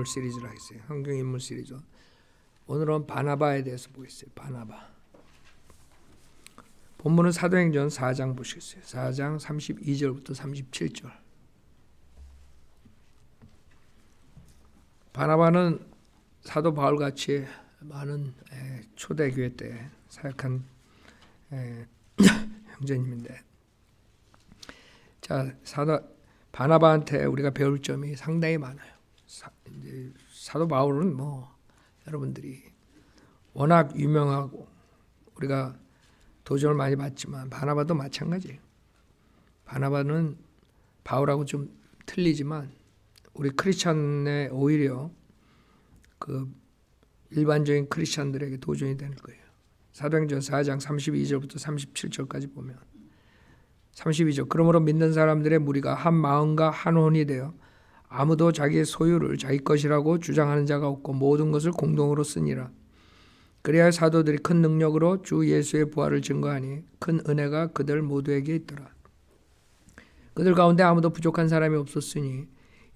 인물 시리즈를 하겠어요. 성경 인물 시리즈. 오늘은 바나바에 대해서 보겠어요. 바나바. 본문은 사도행전 4장 보시겠어요. 4장 32절부터 37절. 바나바는 사도 바울같이 많은 초대교회 때 사역한 형제님인데, 자, 바나바한테 우리가 배울 점이 상당히 많아요. 사도 바울은 여러분들이 워낙 유명하고 우리가 도전을 많이 받지만 바나바도 마찬가지예요. 바나바는 바울하고 좀 틀리지만 우리 크리스찬에 오히려 그 일반적인 크리스찬들에게 도전이 되는 거예요. 사도행전 4장 32절부터 37절까지 보면 32절, 그러므로 믿는 사람들의 무리가 한 마음과 한 혼이 되어 아무도 자기의 소유를 자기 것이라고 주장하는 자가 없고 모든 것을 공동으로 쓰니라. 그래야 사도들이 큰 능력으로 주 예수의 부활을 증거하니 큰 은혜가 그들 모두에게 있더라. 그들 가운데 아무도 부족한 사람이 없었으니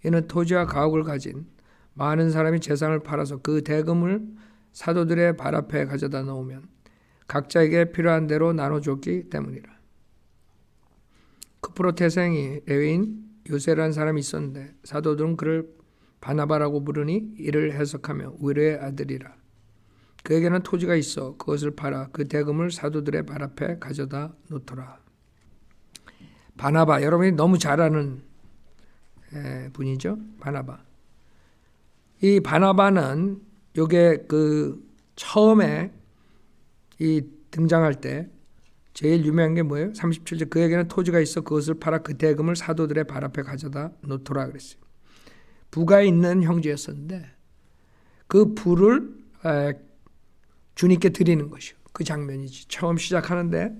이는 토지와 가옥을 가진 많은 사람이 재산을 팔아서 그 대금을 사도들의 발 앞에 가져다 놓으면 각자에게 필요한 대로 나눠줬기 때문이라. 크프로 태생이 레위인 요세라는 사람이 있었는데 사도들은 그를 바나바라고 부르니 이를 해석하며 위로의 아들이라. 그에게는 토지가 있어 그것을 팔아 그 대금을 사도들의 발 앞에 가져다 놓더라. 바나바, 여러분이 너무 잘 아는 분이죠. 바나바. 이 바나바는 요게 그 처음에 이 등장할 때 제일 유명한 게 뭐예요? 37절, 그에게는 토지가 있어 그것을 팔아 그 대금을 사도들의 발 앞에 가져다 놓더라 그랬어요. 부가 있는 형제였었는데 그 부를 주님께 드리는 것이요. 그 장면이지. 처음 시작하는데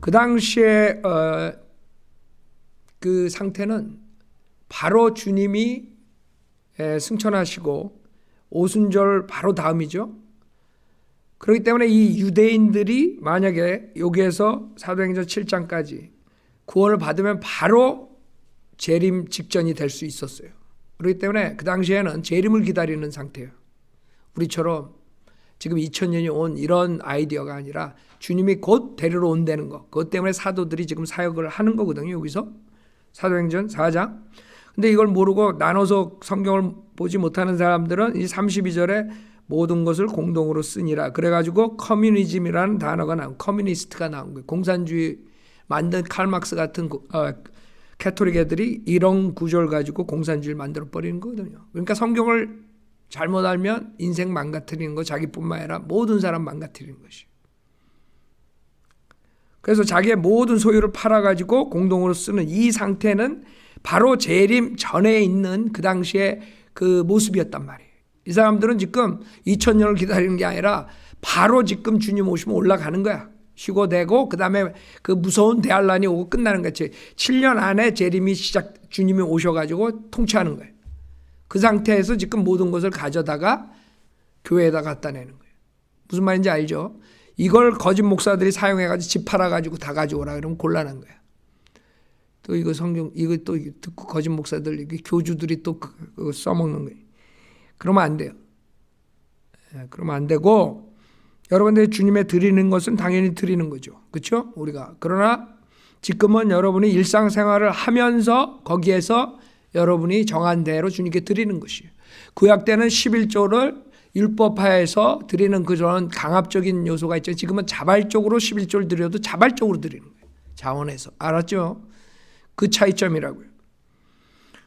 그 당시에 그 상태는 바로 주님이 승천하시고 오순절 바로 다음이죠. 그렇기 때문에 이 유대인들이 만약에 여기에서 사도행전 7장까지 구원을 받으면 바로 재림 직전이 될 수 있었어요. 그렇기 때문에 그 당시에는 재림을 기다리는 상태예요. 우리처럼 지금 2000년이 온 이런 아이디어가 아니라 주님이 곧 데리러 온다는 거. 그것 때문에 사도들이 지금 사역을 하는 거거든요. 여기서 사도행전 4장. 근데 이걸 모르고 나눠서 성경을 보지 못하는 사람들은 이 32절에 모든 것을 공동으로 쓰니라. 그래가지고 커뮤니즘이라는 단어가 나온, 커뮤니스트가 나온 거예요. 공산주의 만든 칼막스 같은 캐토릭 애들이 이런 구조를 가지고 공산주의를 만들어 버리는 거거든요. 그러니까 성경을 잘못 알면 인생 망가뜨리는 거, 자기뿐만 아니라 모든 사람 망가뜨리는 것이에요. 그래서 자기의 모든 소유를 팔아가지고 공동으로 쓰는 이 상태는 바로 재림 전에 있는 그 당시에 그 모습이었단 말이에요. 이 사람들은 지금 2000년을 기다리는 게 아니라 바로 지금 주님 오시면 올라가는 거야. 쉬고 되고 그 다음에 그 무서운 대환란이 오고 끝나는 거지. 7년 안에 재림이 주님이 오셔가지고 통치하는 거예요. 그 상태에서 지금 모든 것을 가져다가 교회에다 갖다 내는 거예요. 무슨 말인지 알죠? 이걸 거짓 목사들이 사용해가지고 집 팔아가지고 다 가져오라 그러면 곤란한 거야. 또 이거 성경, 이거 또 듣고 거짓 목사들, 교주들이 또 그거 써먹는 거예요. 그러면 안 돼요. 그러면 안 되고, 여러분들이 주님에 드리는 것은 당연히 드리는 거죠. 그렇죠? 우리가. 그러나 지금은 여러분이 일상생활을 하면서 거기에서 여러분이 정한 대로 주님께 드리는 것이에요. 구약 때는 11조를 율법하에서 드리는 그런 강압적인 요소가 있죠. 지금은 자발적으로 11조를 드려도 자발적으로 드리는 거예요. 자원해서. 알았죠? 그 차이점이라고요.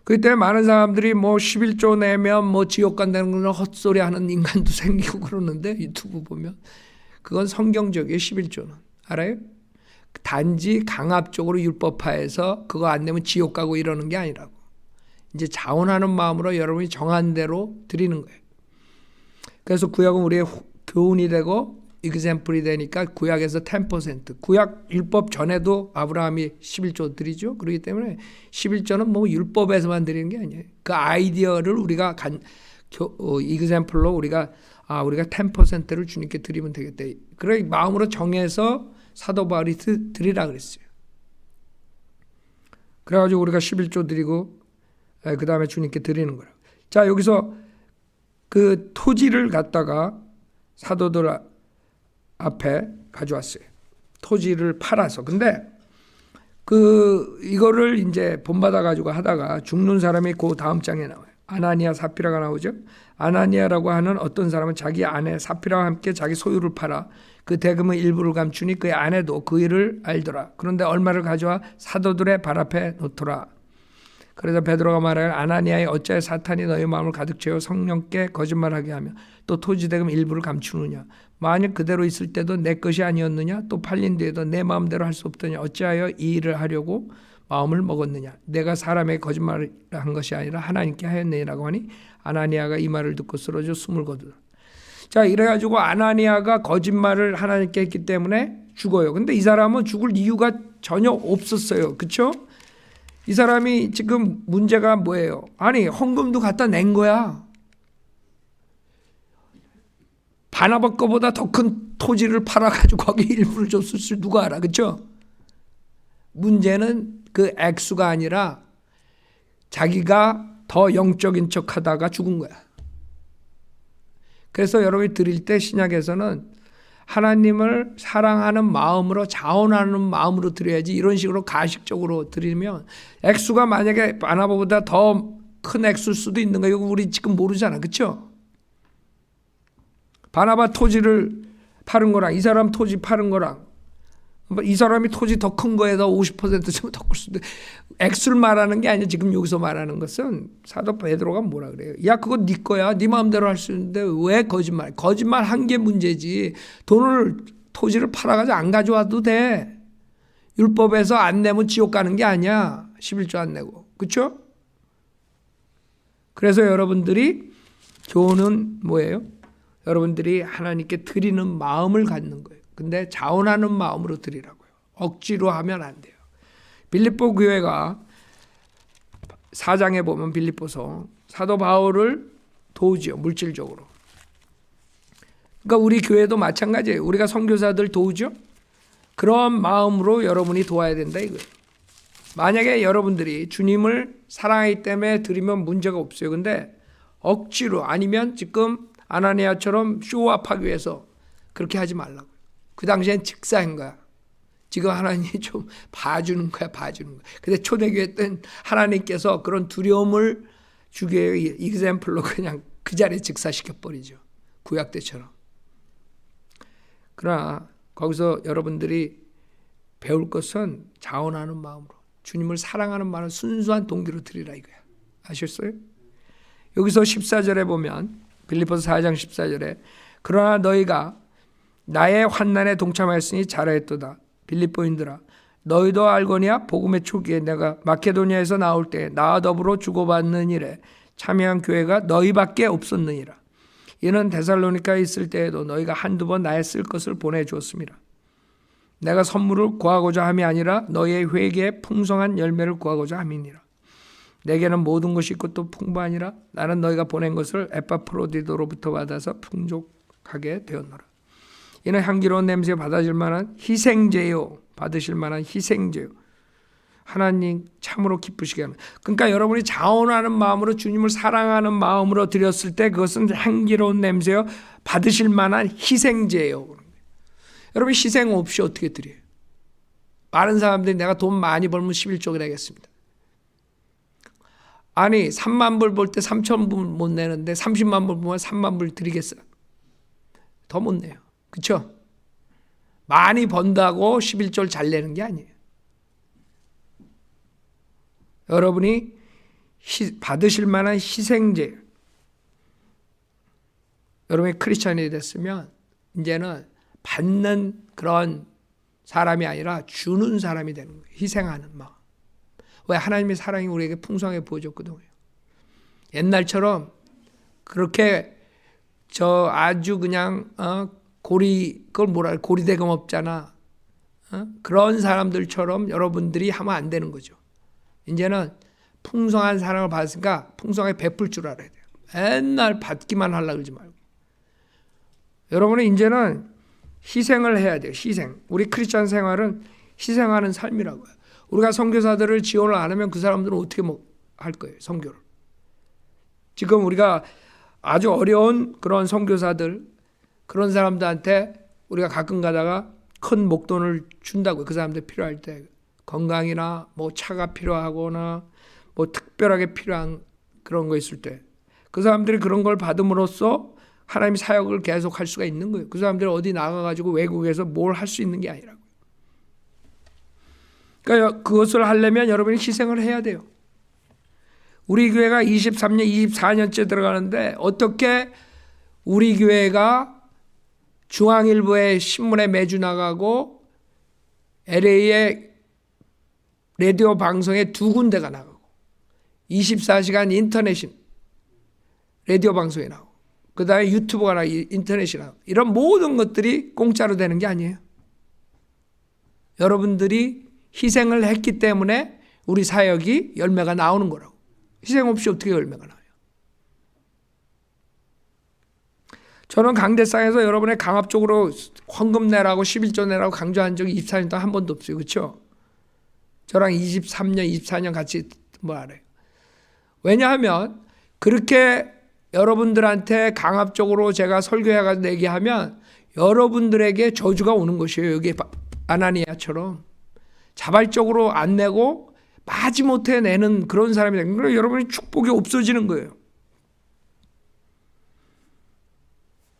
그렇기 때문에 많은 사람들이 11조 내면 지옥 간다는 건 헛소리 하는 인간도 생기고 그러는데 유튜브 보면 그건 성경적이에요. 11조는. 알아요? 단지 강압적으로 율법하에서 그거 안 내면 지옥 가고 이러는 게 아니라고. 이제 자원하는 마음으로 여러분이 정한 대로 드리는 거예요. 그래서 구약은 우리의 교훈이 되고 example이 되니까 구약에서 10%, 구약 율법 전에도 아브라함이 11조 드리죠. 그렇기 때문에 11조는 율법에서만 드리는 게 아니에요. 그 아이디어를 우리가 example로 우리가 10%를 주님께 드리면 되겠다. 그래 마음으로 정해서 사도 바울이 드리라 그랬어요. 그래가지고 우리가 11조 드리고 그 다음에 주님께 드리는 거예요. 자, 여기서 그 토지를 갖다가 사도들 앞에 가져왔어요. 토지를 팔아서. 근데 이거를 이제 본받아 가지고 하다가 죽는 사람이 그 다음 장에 나와요. 아나니아 사피라가 나오죠. 아나니아라고 하는 어떤 사람은 자기 아내 사피라와 함께 자기 소유를 팔아 그 대금의 일부를 감추니 그의 아내도 그 일을 알더라. 그런데 얼마를 가져와 사도들의 발 앞에 놓더라. 그래서 베드로가 말하여 아나니아의 어찌하여 사탄이 너희 마음을 가득 채워 성령께 거짓말하게 하며 또 토지 대금 일부를 감추느냐. 만약 그대로 있을 때도 내 것이 아니었느냐. 또 팔린 뒤에도 내 마음대로 할 수 없더냐. 어찌하여 이 일을 하려고 마음을 먹었느냐. 내가 사람에게 거짓말을 한 것이 아니라 하나님께 하였느니라고 하니 아나니아가 이 말을 듣고 쓰러져 숨을 거두더라. 자, 이래가지고 아나니아가 거짓말을 하나님께 했기 때문에 죽어요. 근데 이 사람은 죽을 이유가 전혀 없었어요. 그렇죠? 이 사람이 지금 문제가 뭐예요? 아니, 헌금도 갖다 낸 거야. 바나바 거보다 더 큰 토지를 팔아가지고 거기 일부를 줬을 줄 누가 알아. 그렇죠? 문제는 그 액수가 아니라 자기가 더 영적인 척 하다가 죽은 거야. 그래서 여러분이 드릴 때 신약에서는 하나님을 사랑하는 마음으로 자원하는 마음으로 드려야지 이런 식으로 가식적으로 드리면 액수가 만약에 바나바보다 더 큰 액수일 수도 있는 거예요. 우리 지금 모르잖아. 그렇죠? 바나바 토지를 파는 거랑 이 사람 토지 파는 거랑 이 사람이 토지 더 큰 거에다 50% 더 클 수도 있고 액수를 말하는 게 아니야. 지금 여기서 말하는 것은 사도 베드로가 뭐라 그래요? 야, 그거 네 거야. 네 마음대로 할 수 있는데 왜 거짓말? 거짓말 한 게 문제지. 토지를 팔아가지고 안 가져와도 돼. 율법에서 안 내면 지옥 가는 게 아니야. 11조 안 내고. 그렇죠? 그래서 여러분들이 교훈은 뭐예요? 여러분들이 하나님께 드리는 마음을 갖는 거예요. 근데 자원하는 마음으로 드리라고요. 억지로 하면 안 돼요. 빌립보 교회가 4장에 보면 빌립보서 사도 바울을 도우지요. 물질적으로. 그러니까 우리 교회도 마찬가지예요. 우리가 선교사들 도우죠. 그런 마음으로 여러분이 도와야 된다 이거예요. 만약에 여러분들이 주님을 사랑하기 때문에 드리면 문제가 없어요. 근데 억지로 아니면 지금 아나니아처럼 쇼업하기 위해서 그렇게 하지 말라고요. 그 당시엔 직사인 거야. 지금 하나님이 좀 봐주는 거야. 근데 초대교회 때는 하나님께서 그런 두려움을 주기 위해 example로 그냥 그 자리에 직사시켜버리죠. 구약 때처럼. 그러나 거기서 여러분들이 배울 것은 자원하는 마음으로 주님을 사랑하는 마음으로 순수한 동기로 드리라 이거야. 아셨어요? 여기서 14절에 보면 빌립보서 4장 14절에 그러나 너희가 나의 환난에 동참하였으니 잘하였도다. 빌립보인들아 너희도 알거니와 복음의 초기에 내가 마케도니아에서 나올 때 나와 더불어 주고받는 일에 참여한 교회가 너희밖에 없었느니라. 이는 데살로니카에 있을 때에도 너희가 한두 번 나의 쓸 것을 보내주었습니다. 내가 선물을 구하고자 함이 아니라 너희의 회개에 풍성한 열매를 구하고자 함이니라. 내게는 모든 것이 있고 또 풍부하니라. 나는 너희가 보낸 것을 에파프로디도로부터 받아서 풍족하게 되었노라. 이는 향기로운 냄새 받으실 만한 희생제요. 받으실 만한 희생제요. 하나님 참으로 기쁘시게 하는. 그러니까 여러분이 자원하는 마음으로 주님을 사랑하는 마음으로 드렸을 때 그것은 향기로운 냄새요. 받으실 만한 희생제요. 여러분 희생 없이 어떻게 드려요? 많은 사람들이 내가 돈 많이 벌면 11조 내겠습니다. 아니 3만 불 벌 때 3천 불 못 내는데 30만 불 보면 3만 불 드리겠어요? 더 못 내요. 그렇죠? 많이 번다고 11조를 잘 내는 게 아니에요. 여러분이 받으실 만한 희생제. 여러분이 크리스찬이 됐으면 이제는 받는 그런 사람이 아니라 주는 사람이 되는 거예요. 희생하는 마음. 왜? 하나님의 사랑이 우리에게 풍성하게 부어졌거든요. 옛날처럼 그렇게 아주 그냥 그걸 뭐라 그래? 고리대금 없잖아. 그런 사람들처럼 여러분들이 하면 안 되는 거죠. 이제는 풍성한 사랑을 받았으니까 풍성하게 베풀 줄 알아야 돼요. 맨날 받기만 하려고 그러지 말고. 여러분은 이제는 희생을 해야 돼요. 희생. 우리 크리스천 생활은 희생하는 삶이라고요. 우리가 선교사들을 지원을 안 하면 그 사람들은 어떻게 할 거예요? 선교를. 지금 우리가 아주 어려운 그런 선교사들, 그런 사람들한테 우리가 가끔 가다가 큰 목돈을 준다고요. 그 사람들 필요할 때 건강이나 뭐 차가 필요하거나 뭐 특별하게 필요한 그런 거 있을 때 그 사람들이 그런 걸 받음으로써 하나님의 사역을 계속 할 수가 있는 거예요. 그 사람들이 어디 나가가지고 외국에서 뭘 할 수 있는 게 아니라고요. 그러니까 그것을 하려면 여러분이 희생을 해야 돼요. 우리 교회가 23년, 24년째 들어가는데 어떻게 우리 교회가 중앙일보의 신문에 매주 나가고 LA의 라디오 방송에 2군데가 나가고 24시간 인터넷 라디오 방송에 나오고 그 다음에 유튜브가 나오고 인터넷이 나오고 이런 모든 것들이 공짜로 되는 게 아니에요. 여러분들이 희생을 했기 때문에 우리 사역이 열매가 나오는 거라고. 희생 없이 어떻게 열매가 나와요? 저는 강대상에서 여러분의 강압적으로 헌금 내라고 11조 내라고 강조한 적이 24년 동안 한 번도 없어요. 그렇죠? 저랑 23년, 24년 같이 뭐 알아요. 왜냐하면 그렇게 여러분들한테 강압적으로 제가 설교해가지고 내게 하면 여러분들에게 저주가 오는 것이에요. 여기 아나니아처럼 자발적으로 안 내고 마지못해 내는 그런 사람이 되는 거예요. 여러분의 축복이 없어지는 거예요.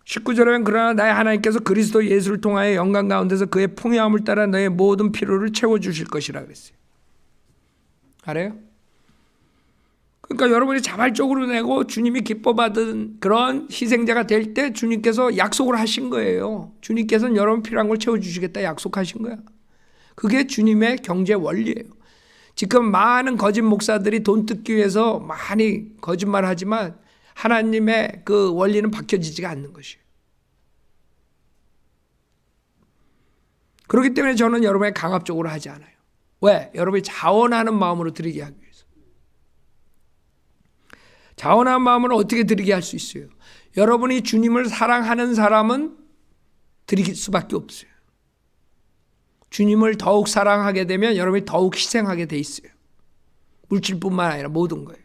19절에는 그러나 나의 하나님께서 그리스도 예수를 통하여 영광 가운데서 그의 풍요함을 따라 너의 모든 필요를 채워주실 것이라 그랬어요. 알아요? 그러니까 여러분이 자발적으로 내고 주님이 기뻐받은 그런 희생자가 될 때 주님께서 약속을 하신 거예요. 주님께서는 여러분 필요한 걸 채워주시겠다 약속하신 거야. 그게 주님의 경제 원리예요. 지금 많은 거짓 목사들이 돈 뜯기 위해서 많이 거짓말하지만 하나님의 그 원리는 박혀지지가 않는 것이에요. 그렇기 때문에 저는 여러분의 강압적으로 하지 않아요. 왜? 여러분이 자원하는 마음으로 드리게 하기 위해서. 자원하는 마음으로 어떻게 드리게 할 수 있어요? 여러분이 주님을 사랑하는 사람은 드릴 수밖에 없어요. 주님을 더욱 사랑하게 되면 여러분이 더욱 희생하게 돼 있어요. 물질뿐만 아니라 모든 거예요.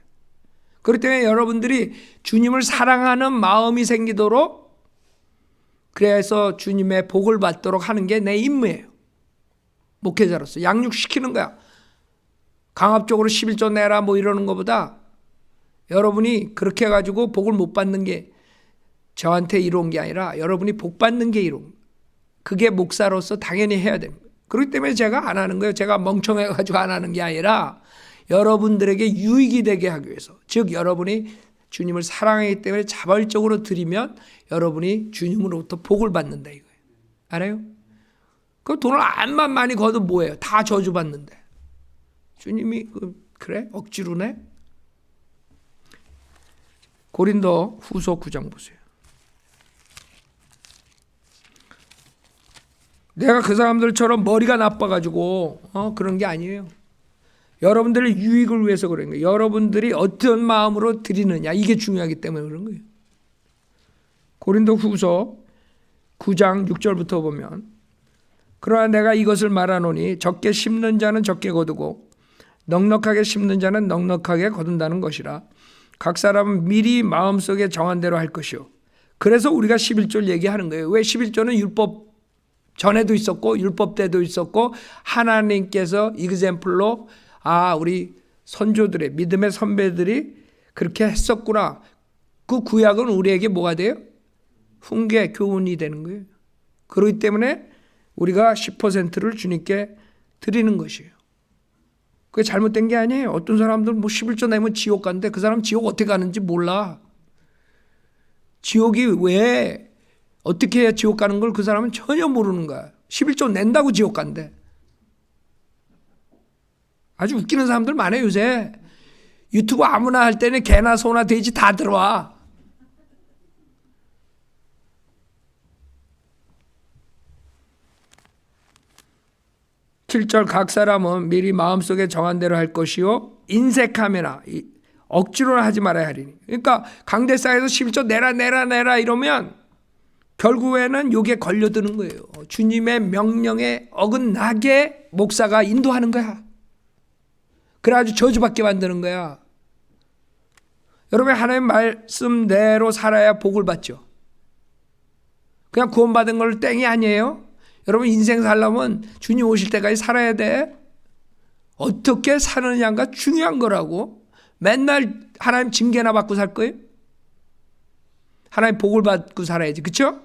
그렇기 때문에 여러분들이 주님을 사랑하는 마음이 생기도록 그래서 주님의 복을 받도록 하는 게 내 임무예요. 목회자로서 양육시키는 거야. 강압적으로 11조 내라 뭐 이러는 것보다 여러분이 그렇게 해가지고 복을 못 받는 게 저한테 이로운 게 아니라 여러분이 복 받는 게 이로운 거예요. 그게 목사로서 당연히 해야 됩니다. 그렇기 때문에 제가 안 하는 거예요. 제가 멍청해가지고 안 하는 게 아니라 여러분들에게 유익이 되게 하기 위해서. 즉 여러분이 주님을 사랑하기 때문에 자발적으로 드리면 여러분이 주님으로부터 복을 받는다 이거예요. 알아요? 그 돈을 암만 많이 거둬도 뭐예요? 다 저주받는데. 주님이 그래? 억지로 내? 고린도 후서 9장 보세요. 내가 그 사람들처럼 머리가 나빠가지고 그런 게 아니에요. 여러분들의 유익을 위해서 그런 거예요. 여러분들이 어떤 마음으로 드리느냐 이게 중요하기 때문에 그런 거예요. 고린도 후서 9장 6절부터 보면 그러나 내가 이것을 말하노니 적게 심는 자는 적게 거두고 넉넉하게 심는 자는 넉넉하게 거둔다는 것이라. 각 사람은 미리 마음속에 정한 대로 할 것이요. 그래서 우리가 11조를 얘기하는 거예요. 왜 11조는 율법 전에도 있었고 율법 때도 있었고 하나님께서 이그젬플로 우리 선조들의 믿음의 선배들이 그렇게 했었구나. 그 구약은 우리에게 뭐가 돼요? 훈계, 교훈이 되는 거예요. 그렇기 때문에 우리가 10%를 주님께 드리는 것이에요. 그게 잘못된 게 아니에요. 어떤 사람들은 뭐 11조 내면 지옥 가는데 그 사람 지옥 어떻게 가는지 몰라. 지옥이 왜 어떻게 해야 지옥 가는 걸 그 사람은 전혀 모르는 거야. 11조 낸다고 지옥 간대. 아주 웃기는 사람들 많아요 요새. 유튜브 아무나 할 때는 개나 소나 돼지 다 들어와. (7절) 각 사람은 미리 마음속에 정한 대로 할 것이요 인색하매나 억지로 하지 말아야 하리니. 그러니까 강대상에서 11조 내라 이러면 결국에는 이게 걸려드는 거예요. 주님의 명령에 어긋나게 목사가 인도하는 거야. 그래가지고 저주받게 만드는 거야. 여러분, 하나님 말씀대로 살아야 복을 받죠. 그냥 구원받은 걸 땡이 아니에요. 여러분, 인생 살려면 주님 오실 때까지 살아야 돼. 어떻게 사느냐가 중요한 거라고. 맨날 하나님 징계나 받고 살 거예요? 하나님 복을 받고 살아야지. 그렇죠?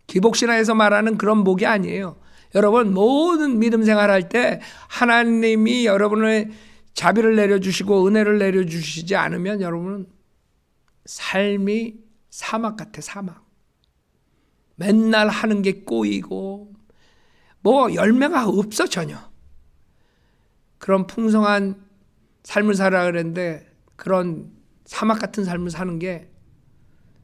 기복신앙에서 말하는 그런 복이 아니에요. 여러분, 모든 믿음 생활할 때 하나님이 여러분의 자비를 내려주시고 은혜를 내려주시지 않으면 여러분은 삶이 사막 같아. 사막. 맨날 하는 게 꼬이고 뭐 열매가 없어. 전혀. 그런 풍성한 삶을 살아 그랬는데 그런 사막 같은 삶을 사는 게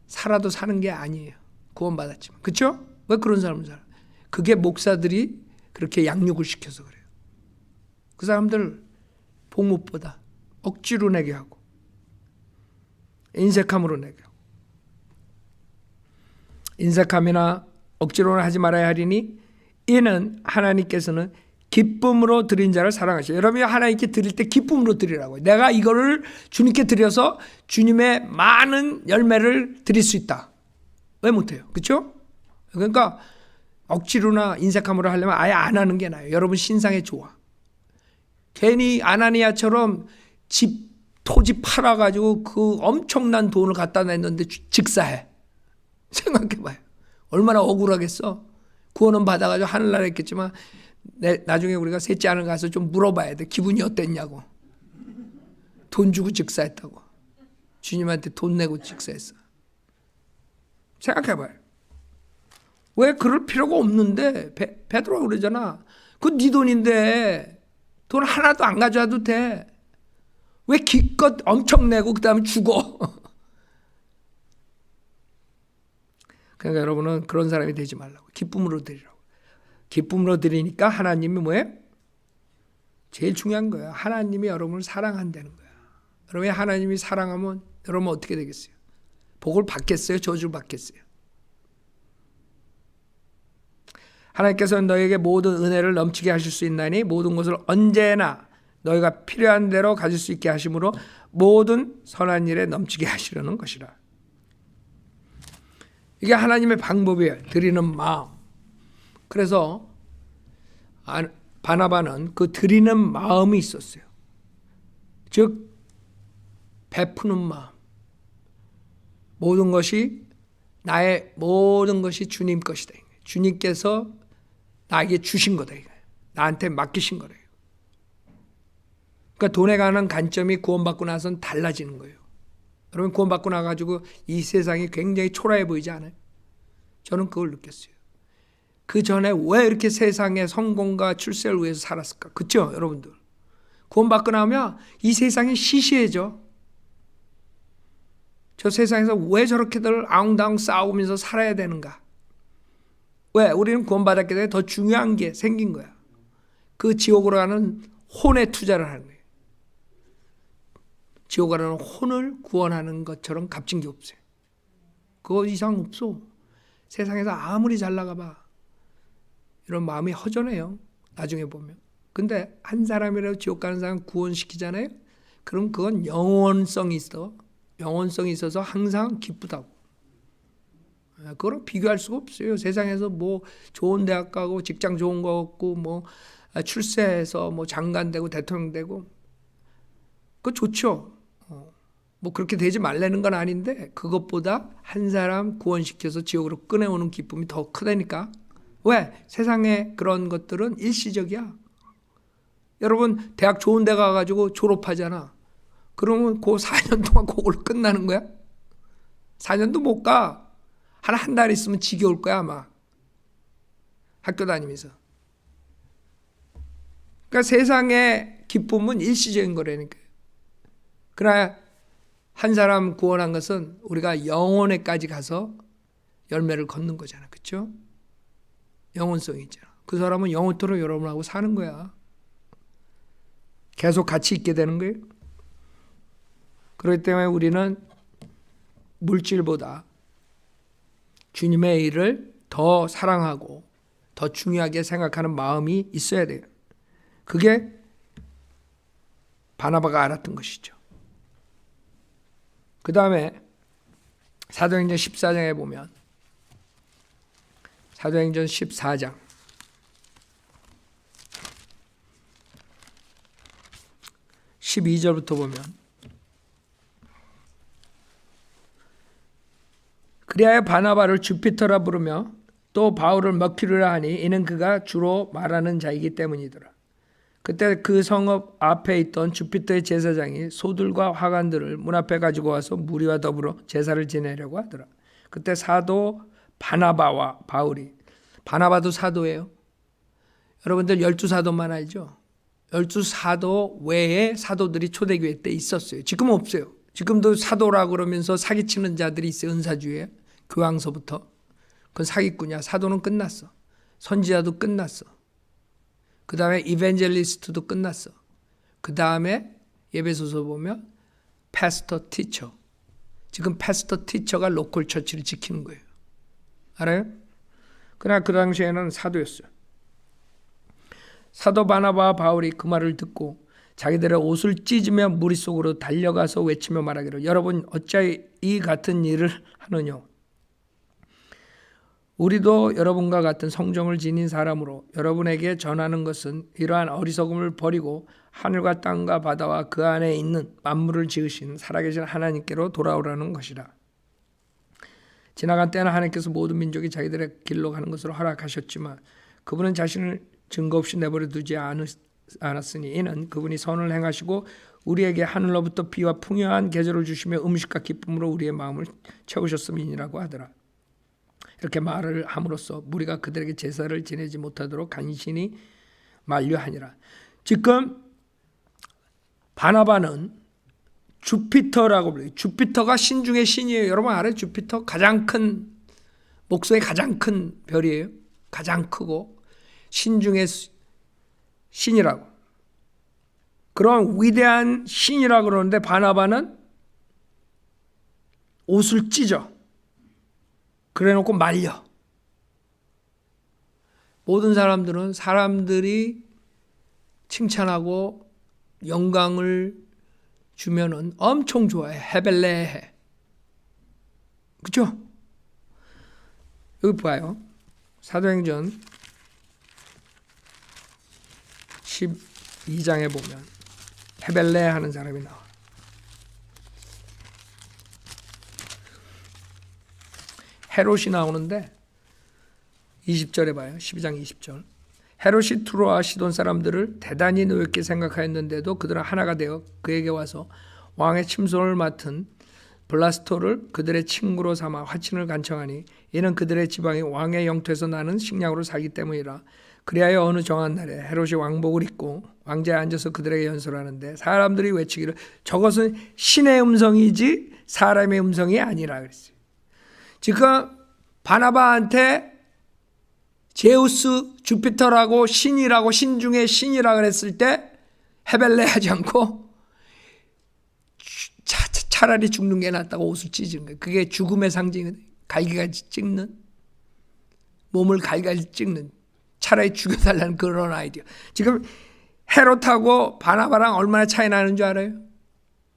살아도 사는 게 아니에요. 구원받았지만. 그렇죠? 왜 그런 삶을 살아? 그게 목사들이 그렇게 양육을 시켜서 그래요. 그 사람들 복 못 받아. 억지로 내게 하고 인색함으로 내게 하고. 인색함이나 억지로는 하지 말아야 하리니 이는 하나님께서는 기쁨으로 드린 자를 사랑하시죠. 여러분이 하나님께 드릴 때 기쁨으로 드리라고요. 내가 이거를 주님께 드려서 주님의 많은 열매를 드릴 수 있다. 왜 못해요? 그렇죠? 그러니까 억지로나 인색함으로 하려면 아예 안 하는 게 나아요. 여러분 신상에 좋아. 괜히 아나니아처럼 토지 팔아가지고 그 엄청난 돈을 갖다 냈는데 직사해. 생각해봐요. 얼마나 억울하겠어. 구원은 받아가지고 하늘나라에 있겠지만 나중에 우리가 셋째 하늘 가서 좀 물어봐야 돼. 기분이 어땠냐고. 돈 주고 직사했다고. 주님한테 돈 내고 직사했어. 생각해봐요. 왜 그럴 필요가 없는데. 베드로가 그러잖아. 그건 네 돈인데 돈 하나도 안 가져와도 돼. 왜 기껏 엄청 내고 그 다음에 죽어. 그러니까 여러분은 그런 사람이 되지 말라고. 기쁨으로 드리라고. 기쁨으로 드리니까 하나님이 뭐예요? 제일 중요한 거예요. 하나님이 여러분을 사랑한다는 거야. 여러분이 하나님이 사랑하면 여러분 어떻게 되겠어요? 복을 받겠어요? 저주를 받겠어요? 하나님께서는 너에게 모든 은혜를 넘치게 하실 수 있나니 모든 것을 언제나 너희가 필요한 대로 가질 수 있게 하심으로 모든 선한 일에 넘치게 하시려는 것이라. 이게 하나님의 방법이에요. 드리는 마음. 그래서 바나바는 그 드리는 마음이 있었어요. 즉 베푸는 마음. 모든 것이 나의 모든 것이 주님 것이다. 주님께서 나에게 주신 거다. 나한테 맡기신 거래요. 그러니까 돈에 관한 관점이 구원받고 나서는 달라지는 거예요. 여러분 구원받고 나가지고 이 세상이 굉장히 초라해 보이지 않아요? 저는 그걸 느꼈어요. 그 전에 왜 이렇게 세상의 성공과 출세를 위해서 살았을까? 그렇죠, 여러분들? 구원받고 나면 이 세상이 시시해져. 저 세상에서 왜 저렇게들 아웅다웅 싸우면서 살아야 되는가? 왜? 우리는 구원받았기 때문에 더 중요한 게 생긴 거야. 그 지옥으로 가는 혼에 투자를 하는 거예요. 지옥으로 가는 혼을 구원하는 것처럼 값진 게 없어요. 그거 이상 없어. 세상에서 아무리 잘 나가봐. 이런 마음이 허전해요. 나중에 보면. 근데 한 사람이라도 지옥 가는 사람 구원시키잖아요. 그럼 그건 영원성이 있어. 영원성이 있어서 항상 기쁘다고. 그거랑 비교할 수가 없어요. 세상에서 뭐 좋은 대학 가고 직장 좋은 거 얻고 뭐 출세해서 뭐 장관 되고 대통령 되고 그거 좋죠. 뭐 그렇게 되지 말라는 건 아닌데 그것보다 한 사람 구원시켜서 지옥으로 꺼내오는 기쁨이 더 크다니까. 왜? 세상에 그런 것들은 일시적이야. 여러분 대학 좋은 데 가가지고 졸업하잖아. 그러면 그 4년 동안 그걸로 끝나는 거야? 4년도 못 가. 한 달 있으면 지겨울 거야 아마. 학교 다니면서. 그러니까 세상의 기쁨은 일시적인 거라니까. 그러나 한 사람 구원한 것은 우리가 영혼에까지 가서 열매를 걷는 거잖아. 그렇죠? 영혼성이 있잖아. 그 사람은 영원토록 여러분하고 사는 거야. 계속 같이 있게 되는 거예요. 그렇기 때문에 우리는 물질보다 주님의 일을 더 사랑하고 더 중요하게 생각하는 마음이 있어야 돼요. 그게 바나바가 알았던 것이죠. 그 다음에 사도행전 14장에 보면 사도행전 14장 12절부터 보면 그리하여 바나바를 주피터라 부르며 또 바울을 머큐리라 하니 이는 그가 주로 말하는 자이기 때문이더라. 그때 그 성읍 앞에 있던 주피터의 제사장이 소들과 화관들을 문 앞에 가지고 와서 무리와 더불어 제사를 지내려고 하더라. 그때 사도 바나바와 바울이, 바나바도 사도예요. 여러분들 12사도만 알죠? 12사도 외에 사도들이 초대교회 때 있었어요. 지금은 없어요. 지금도 사도라고 그러면서 사기치는 자들이 있어요. 은사주에 교황서부터. 그건 사기꾼이야. 사도는 끝났어. 선지자도 끝났어. 그 다음에 이벤젤리스트도 끝났어. 그 다음에 예배소서 보면 패스터 티처. 지금 패스터 티처가 로컬 처치를 지키는 거예요. 알아요? 그러나 그 당시에는 사도였어요. 사도 바나바와 바울이 그 말을 듣고 자기들의 옷을 찢으며 무리 속으로 달려가서 외치며 말하기를 여러분 어찌하여 이 같은 일을 하느냐. 우리도 여러분과 같은 성정을 지닌 사람으로 여러분에게 전하는 것은 이러한 어리석음을 버리고 하늘과 땅과 바다와 그 안에 있는 만물을 지으신 살아계신 하나님께로 돌아오라는 것이라. 지나간 때는 하나님께서 모든 민족이 자기들의 길로 가는 것으로 허락하셨지만 그분은 자신을 증거 없이 내버려 두지 않았으니 이는 그분이 선을 행하시고 우리에게 하늘로부터 비와 풍요한 계절을 주시며 음식과 기쁨으로 우리의 마음을 채우셨음이니라고 하더라. 이렇게 말을 함으로써 무리가 그들에게 제사를 지내지 못하도록 간신히 만류하니라. 지금 바나바는 주피터라고 불러요. 주피터가 신 중의 신이에요. 여러분 알아요? 주피터 가장 큰, 목소리 가장 큰 별이에요. 가장 크고 신 중의 신이라고. 그런 위대한 신이라고 그러는데 바나바는 옷을 찢어. 그래놓고 말려. 모든 사람들은 사람들이 칭찬하고 영광을 주면은 엄청 좋아해. 헤벨레해. 그죠? 여기 봐요. 사도행전 12장에 보면 헤벨레 하는 사람이 나와. 헤롯이 나오는데 20절에 봐요. 12장 20절. 헤롯이 투로와 시돈 사람들을 대단히 노엽게 생각하였는데도 그들은 하나가 되어 그에게 와서 왕의 침소를 맡은 블라스토를 그들의 친구로 삼아 화친을 간청하니 이는 그들의 지방이 왕의 영토에서 나는 식량으로 살기 때문이라. 그리하여 어느 정한 날에 헤롯이 왕복을 입고 왕자에 앉아서 그들에게 연설하는데 사람들이 외치기를 저것은 신의 음성이지 사람의 음성이 아니라 그랬어요. 지금 바나바한테 제우스, 주피터라고 신이라고 신 중에 신이라 그랬을 때 헤벨레 하지 않고 차라리 죽는 게 낫다고 옷을 찢는 거예요. 그게 죽음의 상징이거든요. 갈기갈기 찍는, 몸을 갈기갈기 찍는, 차라리 죽여달라는 그런 아이디어. 지금 헤롯하고 바나바랑 얼마나 차이 나는 줄 알아요?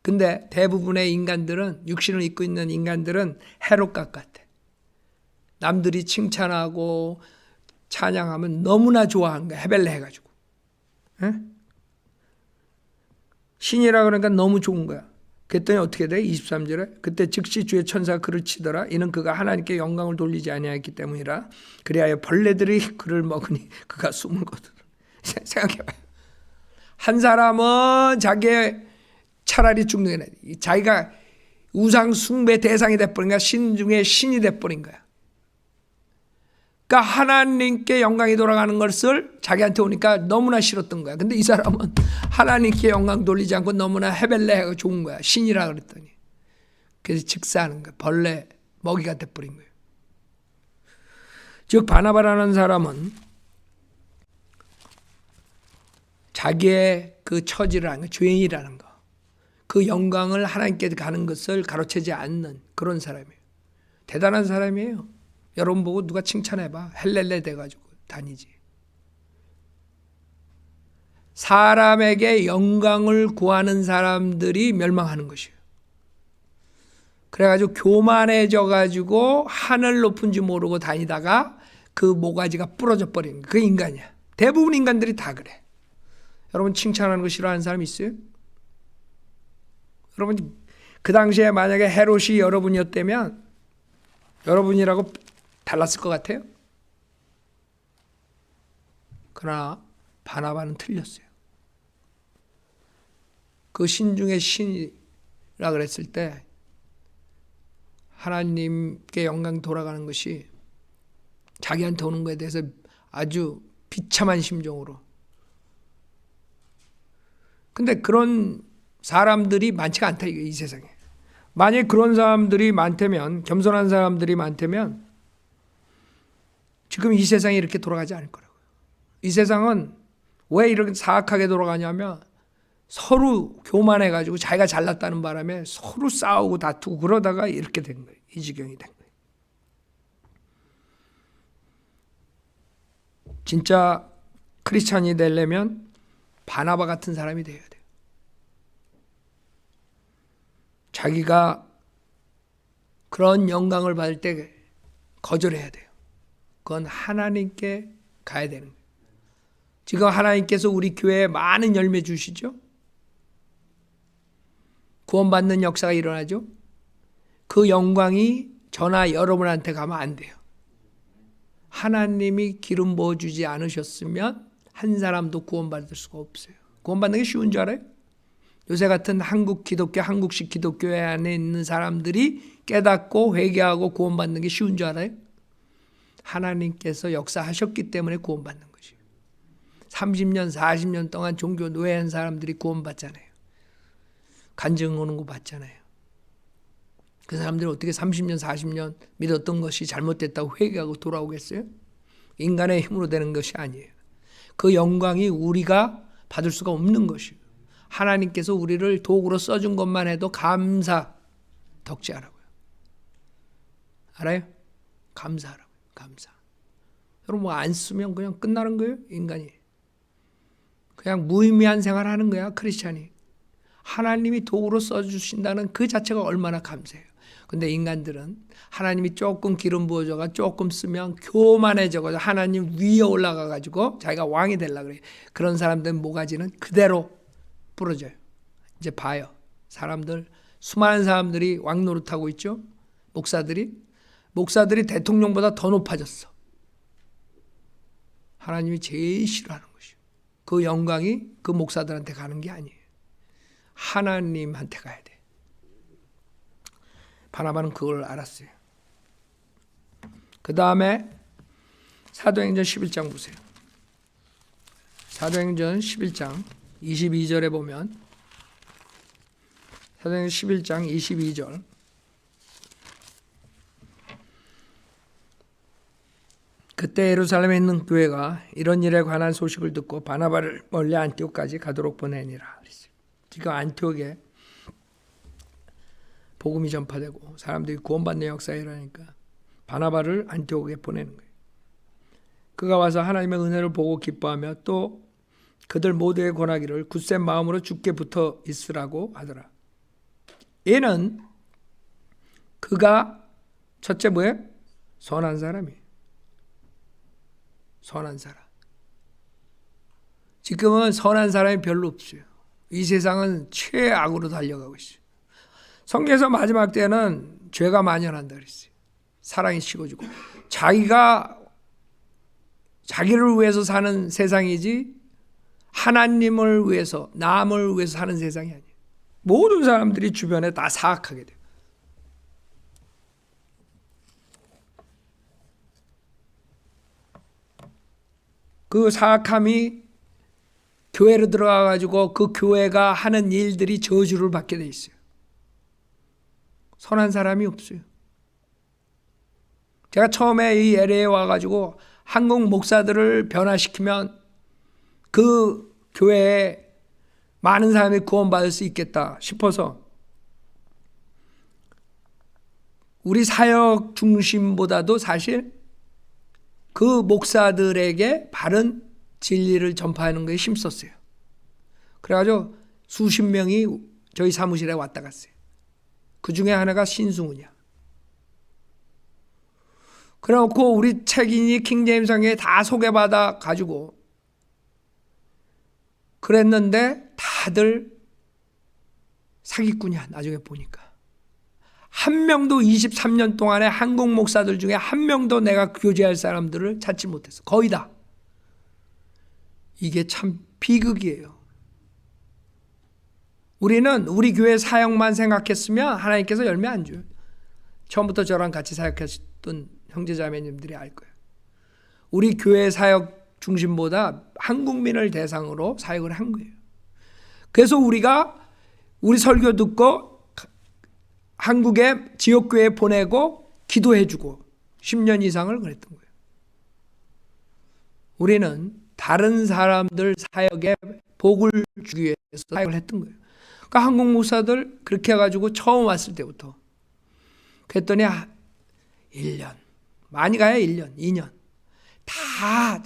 근데 대부분의 인간들은, 육신을 입고 있는 인간들은 헤롯각 같아. 남들이 칭찬하고 찬양하면 너무나 좋아하는 거야. 헤벨레 해가지고. 에? 신이라 그러니까 너무 좋은 거야. 그랬더니 어떻게 돼? 23절에 그때 즉시 주의 천사가 그를 치더라. 이는 그가 하나님께 영광을 돌리지 아니하였기 때문이라. 그리하여 벌레들이 그를 먹으니 그가 숨을 거두더라. 생각해봐요. 한 사람은 자기의 차라리 죽는 게 나아. 자기가 우상 숭배 대상이 돼버린 거야. 신 중에 신이 돼버린 거야. 그러니까 하나님께 영광이 돌아가는 것을 자기한테 오니까 너무나 싫었던 거야. 근데 이 사람은 하나님께 영광 돌리지 않고 너무나 헤벨레가 좋은 거야. 신이라 그랬더니. 그래서 즉사하는 거야. 벌레 먹이가 돼버린 거예요. 즉 바나바라는 사람은 자기의 그 처지를 하는 거, 죄인이라는 거, 그 영광을 하나님께 가는 것을 가로채지 않는 그런 사람이에요. 대단한 사람이에요. 여러분 보고 누가 칭찬해봐. 헬렐레 돼가지고 다니지. 사람에게 영광을 구하는 사람들이 멸망하는 것이에요. 그래가지고 교만해져가지고 하늘 높은 줄 모르고 다니다가 그 모가지가 부러져 버린 그 인간이야. 대부분 인간들이 다 그래. 여러분 칭찬하는 거 싫어하는 사람 있어요? 여러분 그 당시에 만약에 헤롯이 여러분이었다면 여러분이라고 달랐을 것 같아요? 그러나 바나바는 틀렸어요. 그 신 중에 신이라 그랬을 때 하나님께 영광 돌아가는 것이 자기한테 오는 것에 대해서 아주 비참한 심정으로. 근데 그런 사람들이 많지가 않다 이 세상에. 만약에 그런 사람들이 많다면, 겸손한 사람들이 많다면 지금 이 세상이 이렇게 돌아가지 않을 거라고요. 이 세상은 왜 이렇게 사악하게 돌아가냐면 서로 교만해가지고 자기가 잘났다는 바람에 서로 싸우고 다투고 그러다가 이렇게 된 거예요. 이 지경이 된 거예요. 진짜 크리스찬이 되려면 바나바 같은 사람이 되어야 돼요. 자기가 그런 영광을 받을 때 거절해야 돼요. 그건 하나님께 가야 되는 거예요. 지금 하나님께서 우리 교회에 많은 열매 주시죠? 구원받는 역사가 일어나죠? 그 영광이 저나 여러분한테 가면 안 돼요. 하나님이 기름 부어주지 않으셨으면 한 사람도 구원받을 수가 없어요. 구원받는 게 쉬운 줄 알아요? 요새 같은 한국 기독교, 한국식 기독교회 안에 있는 사람들이 깨닫고 회개하고 구원받는 게 쉬운 줄 알아요? 하나님께서 역사하셨기 때문에 구원받는 것이에요. 30년, 40년 동안 종교 노예한 사람들이 구원받잖아요. 간증 오는 거 봤잖아요. 그 사람들이 어떻게 30년, 40년 믿었던 것이 잘못됐다고 회개하고 돌아오겠어요? 인간의 힘으로 되는 것이 아니에요. 그 영광이 우리가 받을 수가 없는 것이에요. 하나님께서 우리를 도구로 써준 것만 해도 감사 덕지하라고요. 알아요? 감사하라고요. 감사. 여러분 뭐 안 쓰면 그냥 끝나는 거예요? 인간이. 그냥 무의미한 생활하는 거야 크리스찬이. 하나님이 도구로 써주신다는 그 자체가 얼마나 감사해요. 근데 인간들은 하나님이 조금 기름 부어줘가 조금 쓰면 교만해져서 하나님 위에 올라가가지고 자기가 왕이 되려고 그래요. 그런 사람들은 모가지는 그대로 부러져요. 이제 봐요. 사람들, 수많은 사람들이 왕 노릇하고 있죠. 목사들이 대통령보다 더 높아졌어. 하나님이 제일 싫어하는 것이요. 그 영광이 그 목사들한테 가는 게 아니에요. 하나님한테 가야 돼. 바나바는 그걸 알았어요. 그 다음에 사도행전 11장 보세요. 사도행전 11장 22절에 보면 사도행전 11장 22절 그때 예루살렘에 있는 교회가 이런 일에 관한 소식을 듣고 바나바를 멀리 안티옥까지 가도록 보내니라. 지금 안티옥에 복음이 전파되고 사람들이 구원받는 역사에 일어나니까 바나바를 안티옥에 보내는 거예요. 그가 와서 하나님의 은혜를 보고 기뻐하며 또 그들 모두의 권하기를 굳센 마음으로 주께 붙어 있으라고 하더라. 얘는 그가 첫째 뭐예요? 선한 사람이에요. 선한 사람. 지금은 선한 사람이 별로 없어요. 이 세상은 최악으로 달려가고 있어요. 성경에서 마지막 때는 죄가 만연한다 그랬어요. 사랑이 식어지고 자기를 위해서 사는 세상이지 하나님을 위해서 남을 위해서 사는 세상이 아니에요. 모든 사람들이 주변에 다 사악하게 돼요. 그 사악함이 교회로 들어가가지고 그 교회가 하는 일들이 저주를 받게 돼 있어요. 선한 사람이 없어요. 제가 처음에 이 LA에 와가지고 한국 목사들을 변화시키면 그 교회에 많은 사람이 구원받을 수 있겠다 싶어서 우리 사역 중심보다도 사실 그 목사들에게 바른 진리를 전파하는 것에 힘썼어요. 그래가지고 수십 명이 저희 사무실에 왔다 갔어요. 그 중에 하나가 신승훈이야. 그래놓고 우리 책임이 킹제임성에 다 소개받아 가지고 그랬는데 다들 사기꾼이야. 나중에 보니까 한 명도 23년 동안에 한국 목사들 중에 한 명도 내가 교제할 사람들을 찾지 못했어. 거의 다. 이게 참 비극이에요. 우리는 우리 교회 사역만 생각했으면 하나님께서 열매 안 줘요. 처음부터 저랑 같이 사역했던 형제자매님들이 알 거예요. 우리 교회 사역 중심보다 한국민을 대상으로 사역을 한 거예요. 그래서 우리가 우리 설교 듣고 한국의 지역교회에 보내고 기도해주고 10년 이상을 그랬던 거예요. 우리는 다른 사람들 사역에 복을 주기 위해서 사역을 했던 거예요. 그러니까 한국 목사들 그렇게 해가지고 처음 왔을 때부터 그랬더니 1년, 많이 가야 1년, 2년 다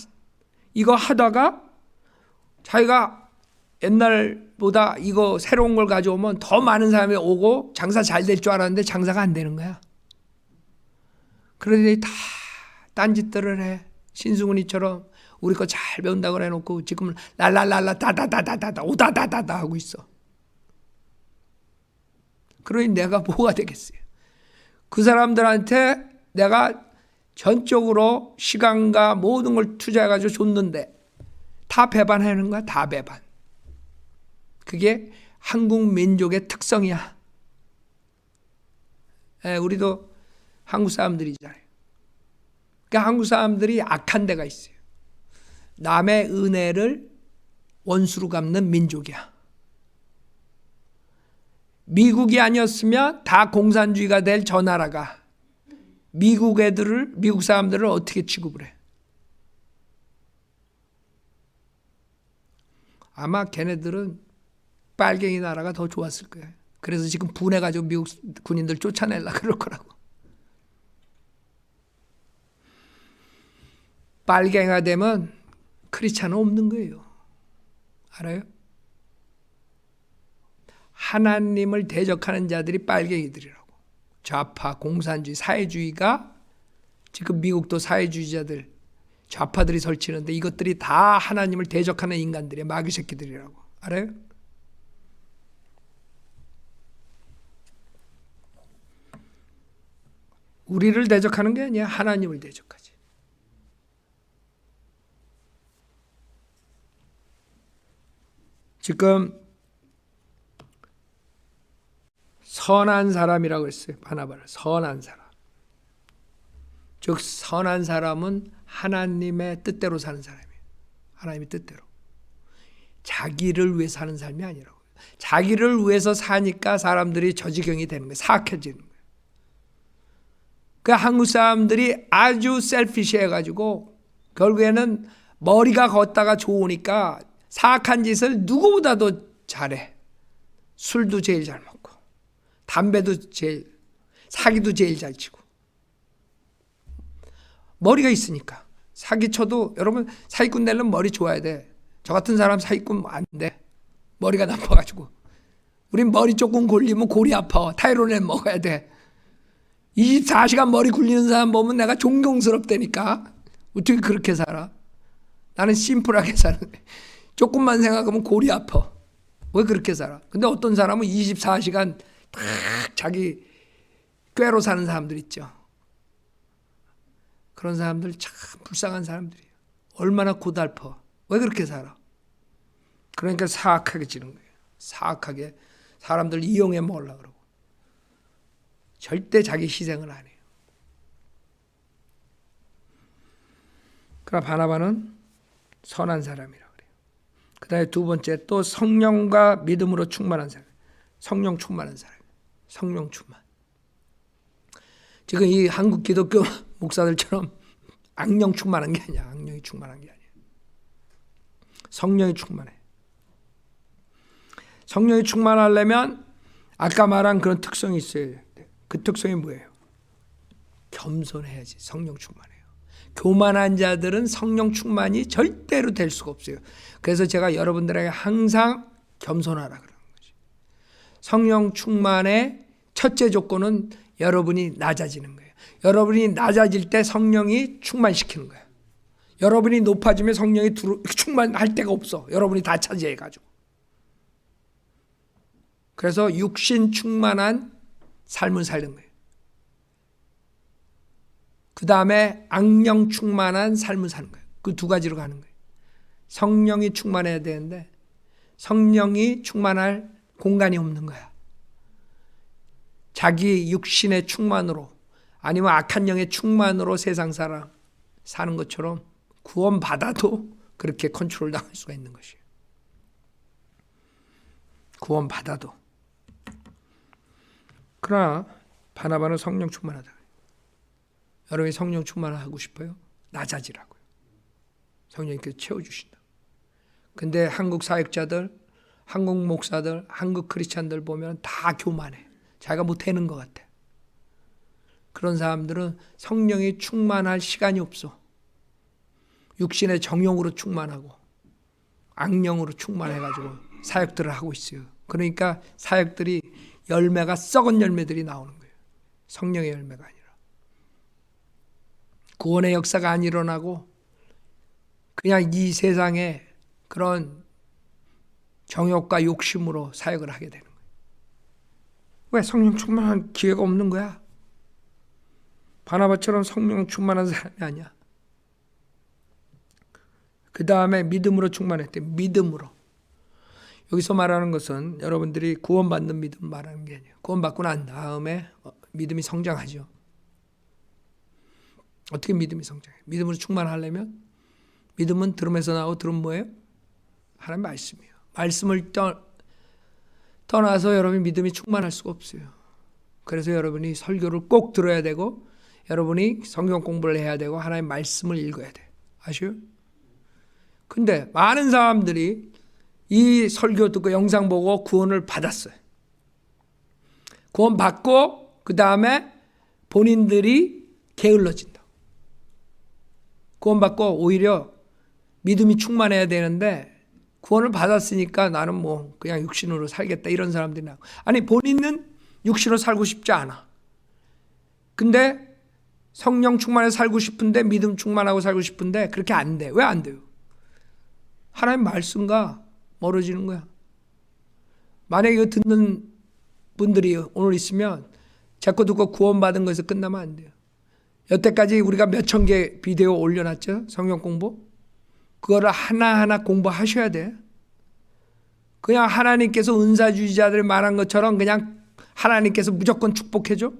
이거 하다가 자기가 옛날보다 이거 새로운 걸 가져오면 더 많은 사람이 오고 장사 잘 될 줄 알았는데 장사가 안 되는 거야. 그러더니 다 딴짓들을 해. 신승훈이처럼 우리 거 잘 배운다고 해놓고 지금 랄랄랄라 다다다다다다 오다다다다 하고 있어. 그러니 내가 뭐가 되겠어요? 그 사람들한테 내가 전적으로 시간과 모든 걸 투자해가지고 줬는데 다 배반하는 거야. 다 배반. 그게 한국 민족의 특성이야. 우리도 한국 사람들이잖아요. 그러니까 한국 사람들이 악한 데가 있어요. 남의 은혜를 원수로 갚는 민족이야. 미국이 아니었으면 다 공산주의가 될 저 나라가 미국 사람들을 어떻게 취급을 해? 아마 걔네들은 빨갱이 나라가 더 좋았을 거예요. 그래서 지금 분해가지고 미국 군인들 쫓아내려고 그럴 거라고. 빨갱이가 되면 크리스찬은 없는 거예요. 알아요? 하나님을 대적하는 자들이 빨갱이들이라고. 좌파, 공산주의, 사회주의가 지금 미국도 사회주의자들, 좌파들이 설치는데 이것들이 다 하나님을 대적하는 인간들이야. 마귀 새끼들이라고. 알아요? 우리를 대적하는 게 아니야. 하나님을 대적하지. 지금 선한 사람이라고 했어요. 바나바를. 선한 사람. 즉 선한 사람은 하나님의 뜻대로 사는 사람이에요. 하나님의 뜻대로. 자기를 위해 사는 삶이 아니라고. 자기를 위해서 사니까 사람들이 저 지경이 되는 거예요. 사악해지는 거예요. 그 한국 사람들이 아주 셀피시해가지고 결국에는 머리가 걷다가 좋으니까 사악한 짓을 누구보다도 잘해. 술도 제일 잘 먹고 담배도 제일, 사기도 제일 잘 치고. 머리가 있으니까. 사기쳐도 여러분 사기꾼 되려면 머리 좋아야 돼. 저 같은 사람 사기꾼 안 돼. 머리가 나빠가지고. 우린 머리 조금 골리면 골이 아파. 타이로넬 먹어야 돼. 24시간 머리 굴리는 사람 보면 내가 존경스럽다니까. 어떻게 그렇게 살아? 나는 심플하게 사는데 조금만 생각하면 골이 아파. 왜 그렇게 살아? 근데 어떤 사람은 24시간 딱 자기 꾀로 사는 사람들 있죠. 그런 사람들 참 불쌍한 사람들이에요. 얼마나 고달퍼. 왜 그렇게 살아? 그러니까 사악하게 지는 거예요. 사악하게 사람들 이용해 먹으려고 그러고. 절대 자기 희생을 안 해요. 그러나 바나바는 선한 사람이라고 그래요. 그 다음에 두 번째 또 성령과 믿음으로 충만한 사람. 성령 충만한 사람. 성령 충만. 지금 이 한국 기독교 목사들처럼 악령 충만한 게 아니야. 악령이 충만한 게 아니야. 성령이 충만해. 성령이 충만하려면 아까 말한 그런 특성이 있어야 돼. 그 특성이 뭐예요? 겸손해야지. 성령 충만해요. 교만한 자들은 성령 충만이 절대로 될 수가 없어요. 그래서 제가 여러분들에게 항상 겸손하라 그러는 거지. 성령 충만의 첫째 조건은 여러분이 낮아지는 거예요. 여러분이 낮아질 때 성령이 충만시키는 거예요. 여러분이 높아지면 성령이 충만할 데가 없어. 여러분이 다 차지해가지고. 그래서 육신 충만한 삶을 사는 거예요. 그 다음에 악령 충만한 삶을 사는 거예요. 그 두 가지로 가는 거예요. 성령이 충만해야 되는데 성령이 충만할 공간이 없는 거야. 자기 육신의 충만으로 아니면 악한 영의 충만으로 세상 사람 사는 것처럼 구원받아도 그렇게 컨트롤 당할 수가 있는 것이에요. 구원받아도. 그러나 바나바는 성령 충만하다. 여러분이 성령 충만하고 싶어요? 낮아지라고요. 성령님께서 채워주신다. 근데 한국 사역자들, 한국 목사들, 한국 크리스찬들 보면 다 교만해. 자기가 못하는 것 같아. 그런 사람들은 성령이 충만할 시간이 없어. 육신의 정욕으로 충만하고 악령으로 충만해가지고 사역들을 하고 있어요. 그러니까 사역들이 열매가 썩은 열매들이 나오는 거예요. 성령의 열매가 아니라. 구원의 역사가 안 일어나고 그냥 이 세상에 그런 정욕과 욕심으로 사역을 하게 되는 거예요. 왜? 성령 충만한 기회가 없는 거야. 바나바처럼 성령 충만한 사람이 아니야. 그 다음에 믿음으로 충만했대. 믿음으로. 여기서 말하는 것은 여러분들이 구원받는 믿음 말하는 게 아니에요. 구원받고 난 다음에 믿음이 성장하죠. 어떻게 믿음이 성장해? 믿음으로 충만하려면 믿음은 들음에서 나오고 들음 뭐예요? 하나님 말씀이에요. 말씀을 떠나서 여러분이 믿음이 충만할 수가 없어요. 그래서 여러분이 설교를 꼭 들어야 되고 여러분이 성경 공부를 해야 되고 하나님 말씀을 읽어야 돼. 아시요? 근데 많은 사람들이 이 설교 듣고 영상 보고 구원을 받았어요. 구원 받고 그 다음에 본인들이 게을러진다. 구원 받고 오히려 믿음이 충만해야 되는데 구원을 받았으니까 나는 뭐 그냥 육신으로 살겠다 이런 사람들이 나고. 아니 본인은 육신으로 살고 싶지 않아. 근데 성령 충만해서 살고 싶은데 믿음 충만하고 살고 싶은데 그렇게 안 돼. 왜 안 돼요? 하나님 말씀과 멀어지는 거야. 만약에 이거 듣는 분들이 오늘 있으면 제 거 듣고 구원받은 거에서 끝나면 안 돼요. 여태까지 우리가 몇천 개 비디오 올려놨죠? 성경 공부. 그거를 하나하나 공부하셔야 돼. 그냥 하나님께서 은사주의자들 말한 것처럼 그냥 하나님께서 무조건 축복해줘?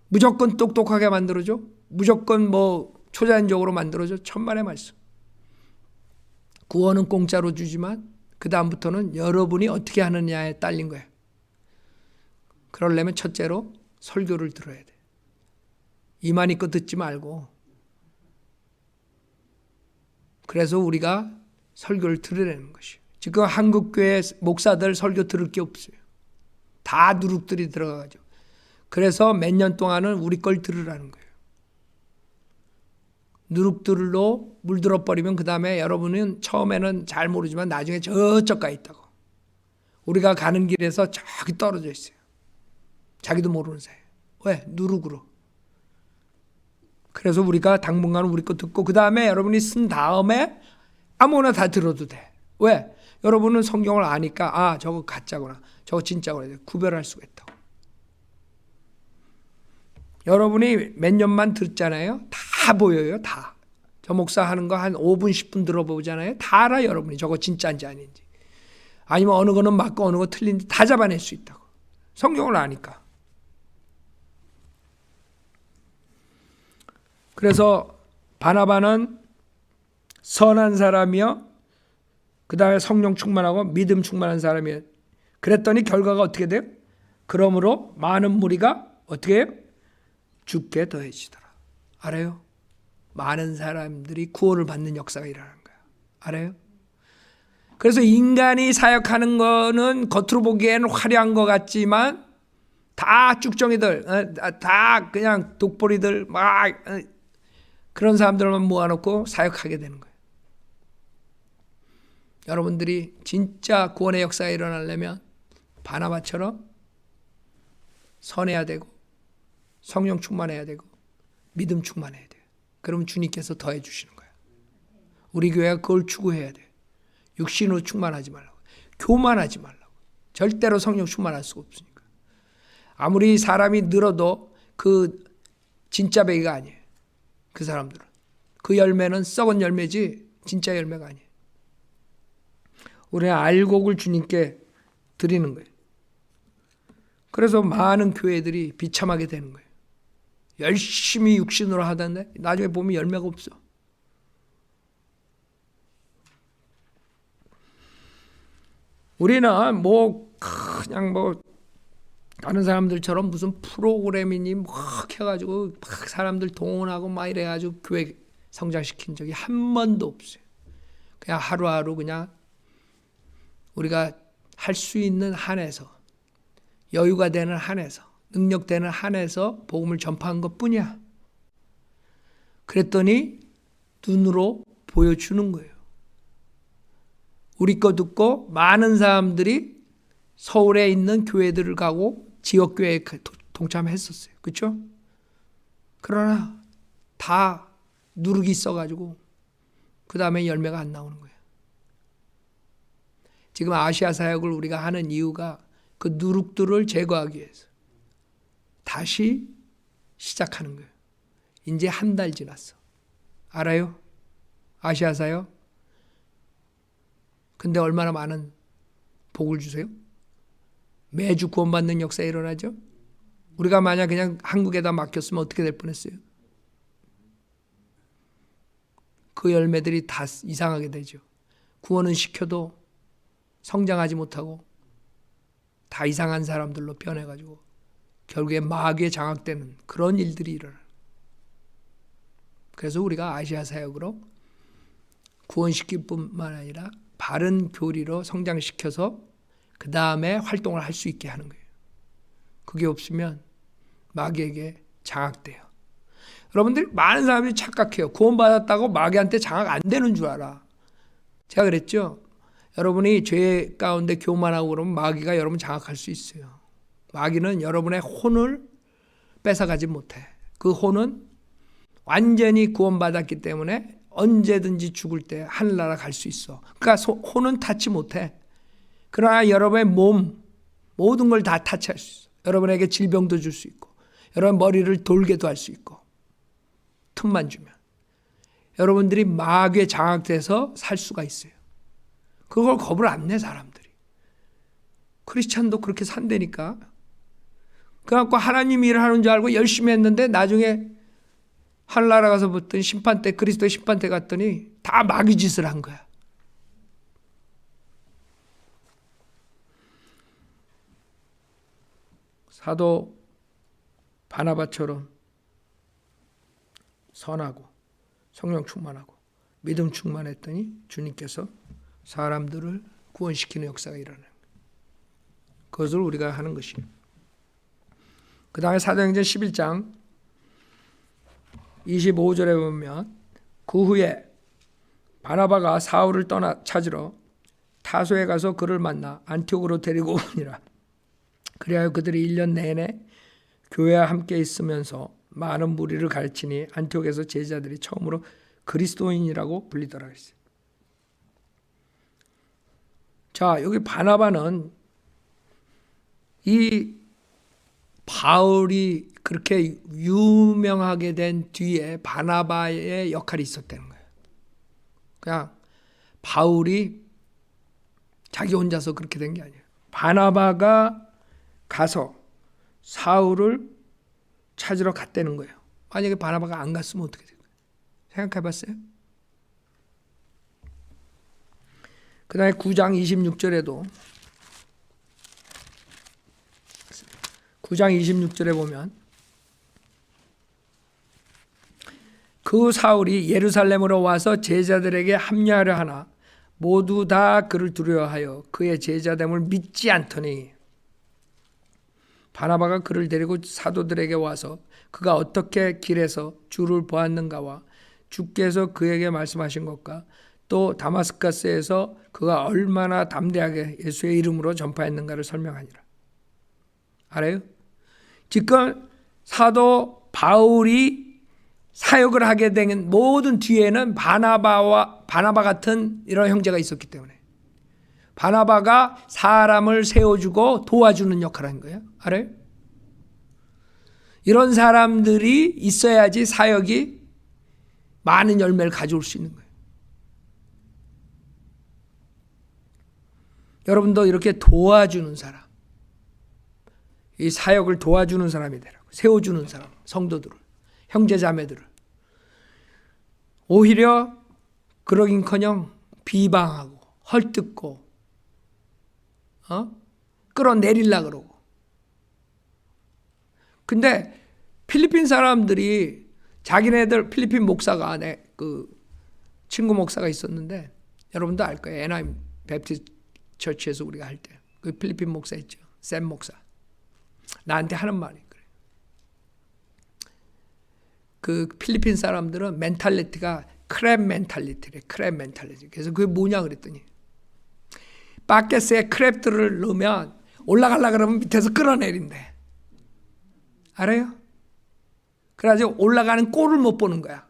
무조건 똑똑하게 만들어줘? 무조건 뭐 초자연적으로 만들어줘? 천만의 말씀. 구원은 공짜로 주지만 그 다음부터는 여러분이 어떻게 하느냐에 딸린 거예요. 그러려면 첫째로 설교를 들어야 돼. 이만 있고 듣지 말고. 그래서 우리가 설교를 들으라는 것이에요. 지금 한국교회 목사들 설교 들을 게 없어요. 다 누룩들이 들어가죠. 그래서 몇 년 동안은 우리 걸 들으라는 거예요. 누룩들로 물들어 버리면 그 다음에 여러분은 처음에는 잘 모르지만 나중에 저쪽 가 있다고. 우리가 가는 길에서 저기 떨어져 있어요. 자기도 모르는 사이에. 왜? 누룩으로. 그래서 우리가 당분간 우리 거 듣고 그 다음에 여러분이 쓴 다음에 아무거나 다 들어도 돼. 왜? 여러분은 성경을 아니까 아 저거 가짜구나 저거 진짜구나 구별할 수가 있다고. 여러분이 몇 년만 듣잖아요. 다 보여요. 다. 저 목사 하는 거 한 5분 10분 들어보잖아요. 다 알아 여러분이 저거 진짜인지 아닌지. 아니면 어느 거는 맞고 어느 거 틀린지 다 잡아낼 수 있다고. 성경을 아니까. 그래서 바나바는 선한 사람이요. 그 다음에 성령 충만하고 믿음 충만한 사람이에요. 그랬더니 결과가 어떻게 돼요? 그러므로 많은 무리가 어떻게 해요? 죽게 더해지더라. 알아요? 많은 사람들이 구원을 받는 역사가 일어나는 거야. 알아요? 그래서 인간이 사역하는 거는 겉으로 보기에는 화려한 것 같지만 다 쭉정이들, 다 그냥 독보리들 막 그런 사람들만 모아놓고 사역하게 되는 거예요. 여러분들이 진짜 구원의 역사가 일어나려면 바나바처럼 선해야 되고 성령 충만해야 되고 믿음 충만해야 돼요. 그러면 주님께서 더해 주시는 거예요. 우리 교회가 그걸 추구해야 돼요. 육신으로 충만하지 말라고. 교만하지 말라고. 절대로 성령 충만할 수가 없으니까. 아무리 사람이 늘어도 그 진짜 배기가 아니에요. 그 사람들은. 그 열매는 썩은 열매지 진짜 열매가 아니에요. 우리는 알곡을 주님께 드리는 거예요. 그래서 많은 교회들이 비참하게 되는 거예요. 열심히 육신으로 하던데 나중에 보면 열매가 없어. 우리는 그냥 다른 사람들처럼 무슨 프로그램이니 해가지고 막 사람들 동원하고 막 이래가지고 교회 성장시킨 적이 한 번도 없어요. 그냥 하루하루 그냥 우리가 할 수 있는 한에서, 여유가 되는 한에서, 능력되는 한에서 복음을 전파한 것뿐이야. 그랬더니 눈으로 보여주는 거예요. 우리 거 듣고 많은 사람들이 서울에 있는 교회들을 가고 지역교회에 동참했었어요. 그렇죠? 그러나 다 누룩이 있어가지고 그 다음에 열매가 안 나오는 거예요. 지금 아시아 사역을 우리가 하는 이유가 그 누룩들을 제거하기 위해서 다시 시작하는 거예요. 이제 한 달 지났어. 알아요? 아시아 사역? 근데 얼마나 많은 복을 주세요? 매주 구원받는 역사 일어나죠? 우리가 만약 그냥 한국에다 맡겼으면 어떻게 될 뻔했어요? 그 열매들이 다 이상하게 되죠. 구원은 시켜도 성장하지 못하고 다 이상한 사람들로 변해가지고 결국에 마귀에 장악되는 그런 일들이 일어나요. 그래서 우리가 아시아 사역으로 구원시킬 뿐만 아니라 바른 교리로 성장시켜서 그 다음에 활동을 할 수 있게 하는 거예요. 그게 없으면 마귀에게 장악돼요. 여러분들 많은 사람들이 착각해요. 구원받았다고 마귀한테 장악 안 되는 줄 알아. 제가 그랬죠. 여러분이 죄 가운데 교만하고 그러면 마귀가 여러분 장악할 수 있어요. 마귀는 여러분의 혼을 뺏어가지 못해. 그 혼은 완전히 구원받았기 때문에 언제든지 죽을 때 하늘나라 갈 수 있어. 그러니까 혼은 타치 못해. 그러나 여러분의 몸 모든 걸 다 타치할 수 있어. 여러분에게 질병도 줄 수 있고 여러분 머리를 돌게도 할 수 있고 틈만 주면 여러분들이 마귀에 장악돼서 살 수가 있어요. 그걸 겁을 안 내 사람들이. 크리스찬도 그렇게 산다니까. 그래갖고 하나님 일을 하는 줄 알고 열심히 했는데 나중에 하늘나라 가서 붙던 심판대, 그리스도의 심판대 갔더니 다 마귀 짓을 한 거야. 사도 바나바처럼 선하고 성령 충만하고 믿음 충만했더니 주님께서 사람들을 구원시키는 역사가 일어나는 거예요. 그것을 우리가 하는 것이에요. 그 다음에 사도행전 11장 25절에 보면 그 후에 바나바가 사울을 찾으러 타소에 가서 그를 만나 안티옥으로 데리고 오니라. 그리하여 그들이 1년 내내 교회와 함께 있으면서 많은 무리를 가르치니 안티옥에서 제자들이 처음으로 그리스도인이라고 불리더라 했어요. 자, 여기 바나바는 이 바울이 그렇게 유명하게 된 뒤에 바나바의 역할이 있었다는 거예요. 그냥 바울이 자기 혼자서 그렇게 된 게 아니에요. 바나바가 가서 사울을 찾으러 갔다는 거예요. 만약에 바나바가 안 갔으면 어떻게 될까요? 생각해 봤어요? 그 다음에 9장 26절에도 9장 26절에 보면 그 사울이 예루살렘으로 와서 제자들에게 합류하려 하나 모두 다 그를 두려워하여 그의 제자됨을 믿지 않더니 바나바가 그를 데리고 사도들에게 와서 그가 어떻게 길에서 주를 보았는가와 주께서 그에게 말씀하신 것과 또 다마스커스에서 그가 얼마나 담대하게 예수의 이름으로 전파했는가를 설명하니라. 알아요? 지금 사도 바울이 사역을 하게 된 모든 뒤에는 바나바 같은 이런 형제가 있었기 때문에 바나바가 사람을 세워주고 도와주는 역할을 한 거예요. 알아요? 이런 사람들이 있어야지 사역이 많은 열매를 가져올 수 있는 거예요. 여러분도 이렇게 도와주는 사람, 이 사역을 도와주는 사람이 되라고. 세워주는 사람, 성도들을, 형제자매들을. 오히려 그러긴커녕 비방하고 헐뜯고 끌어내리려고 그러고. 근데 필리핀 사람들이 자기네들, 필리핀 목사가 그 친구 목사가 있었는데 여러분도 알 거예요. 애나임 베프티스트 처치에서 우리가 할 때 그 필리핀 목사 있죠. 샘 목사. 나한테 하는 말이 그래요. 그 필리핀 사람들은 멘탈리티가 크랩 멘탈리티래. 크랩 멘탈리티. 그래서 그게 뭐냐 그랬더니 바켓에 크랩들을 넣으면 올라가려고 그러면 밑에서 끌어내린대. 알아요? 그래가지고 올라가는 꼴을 못 보는 거야.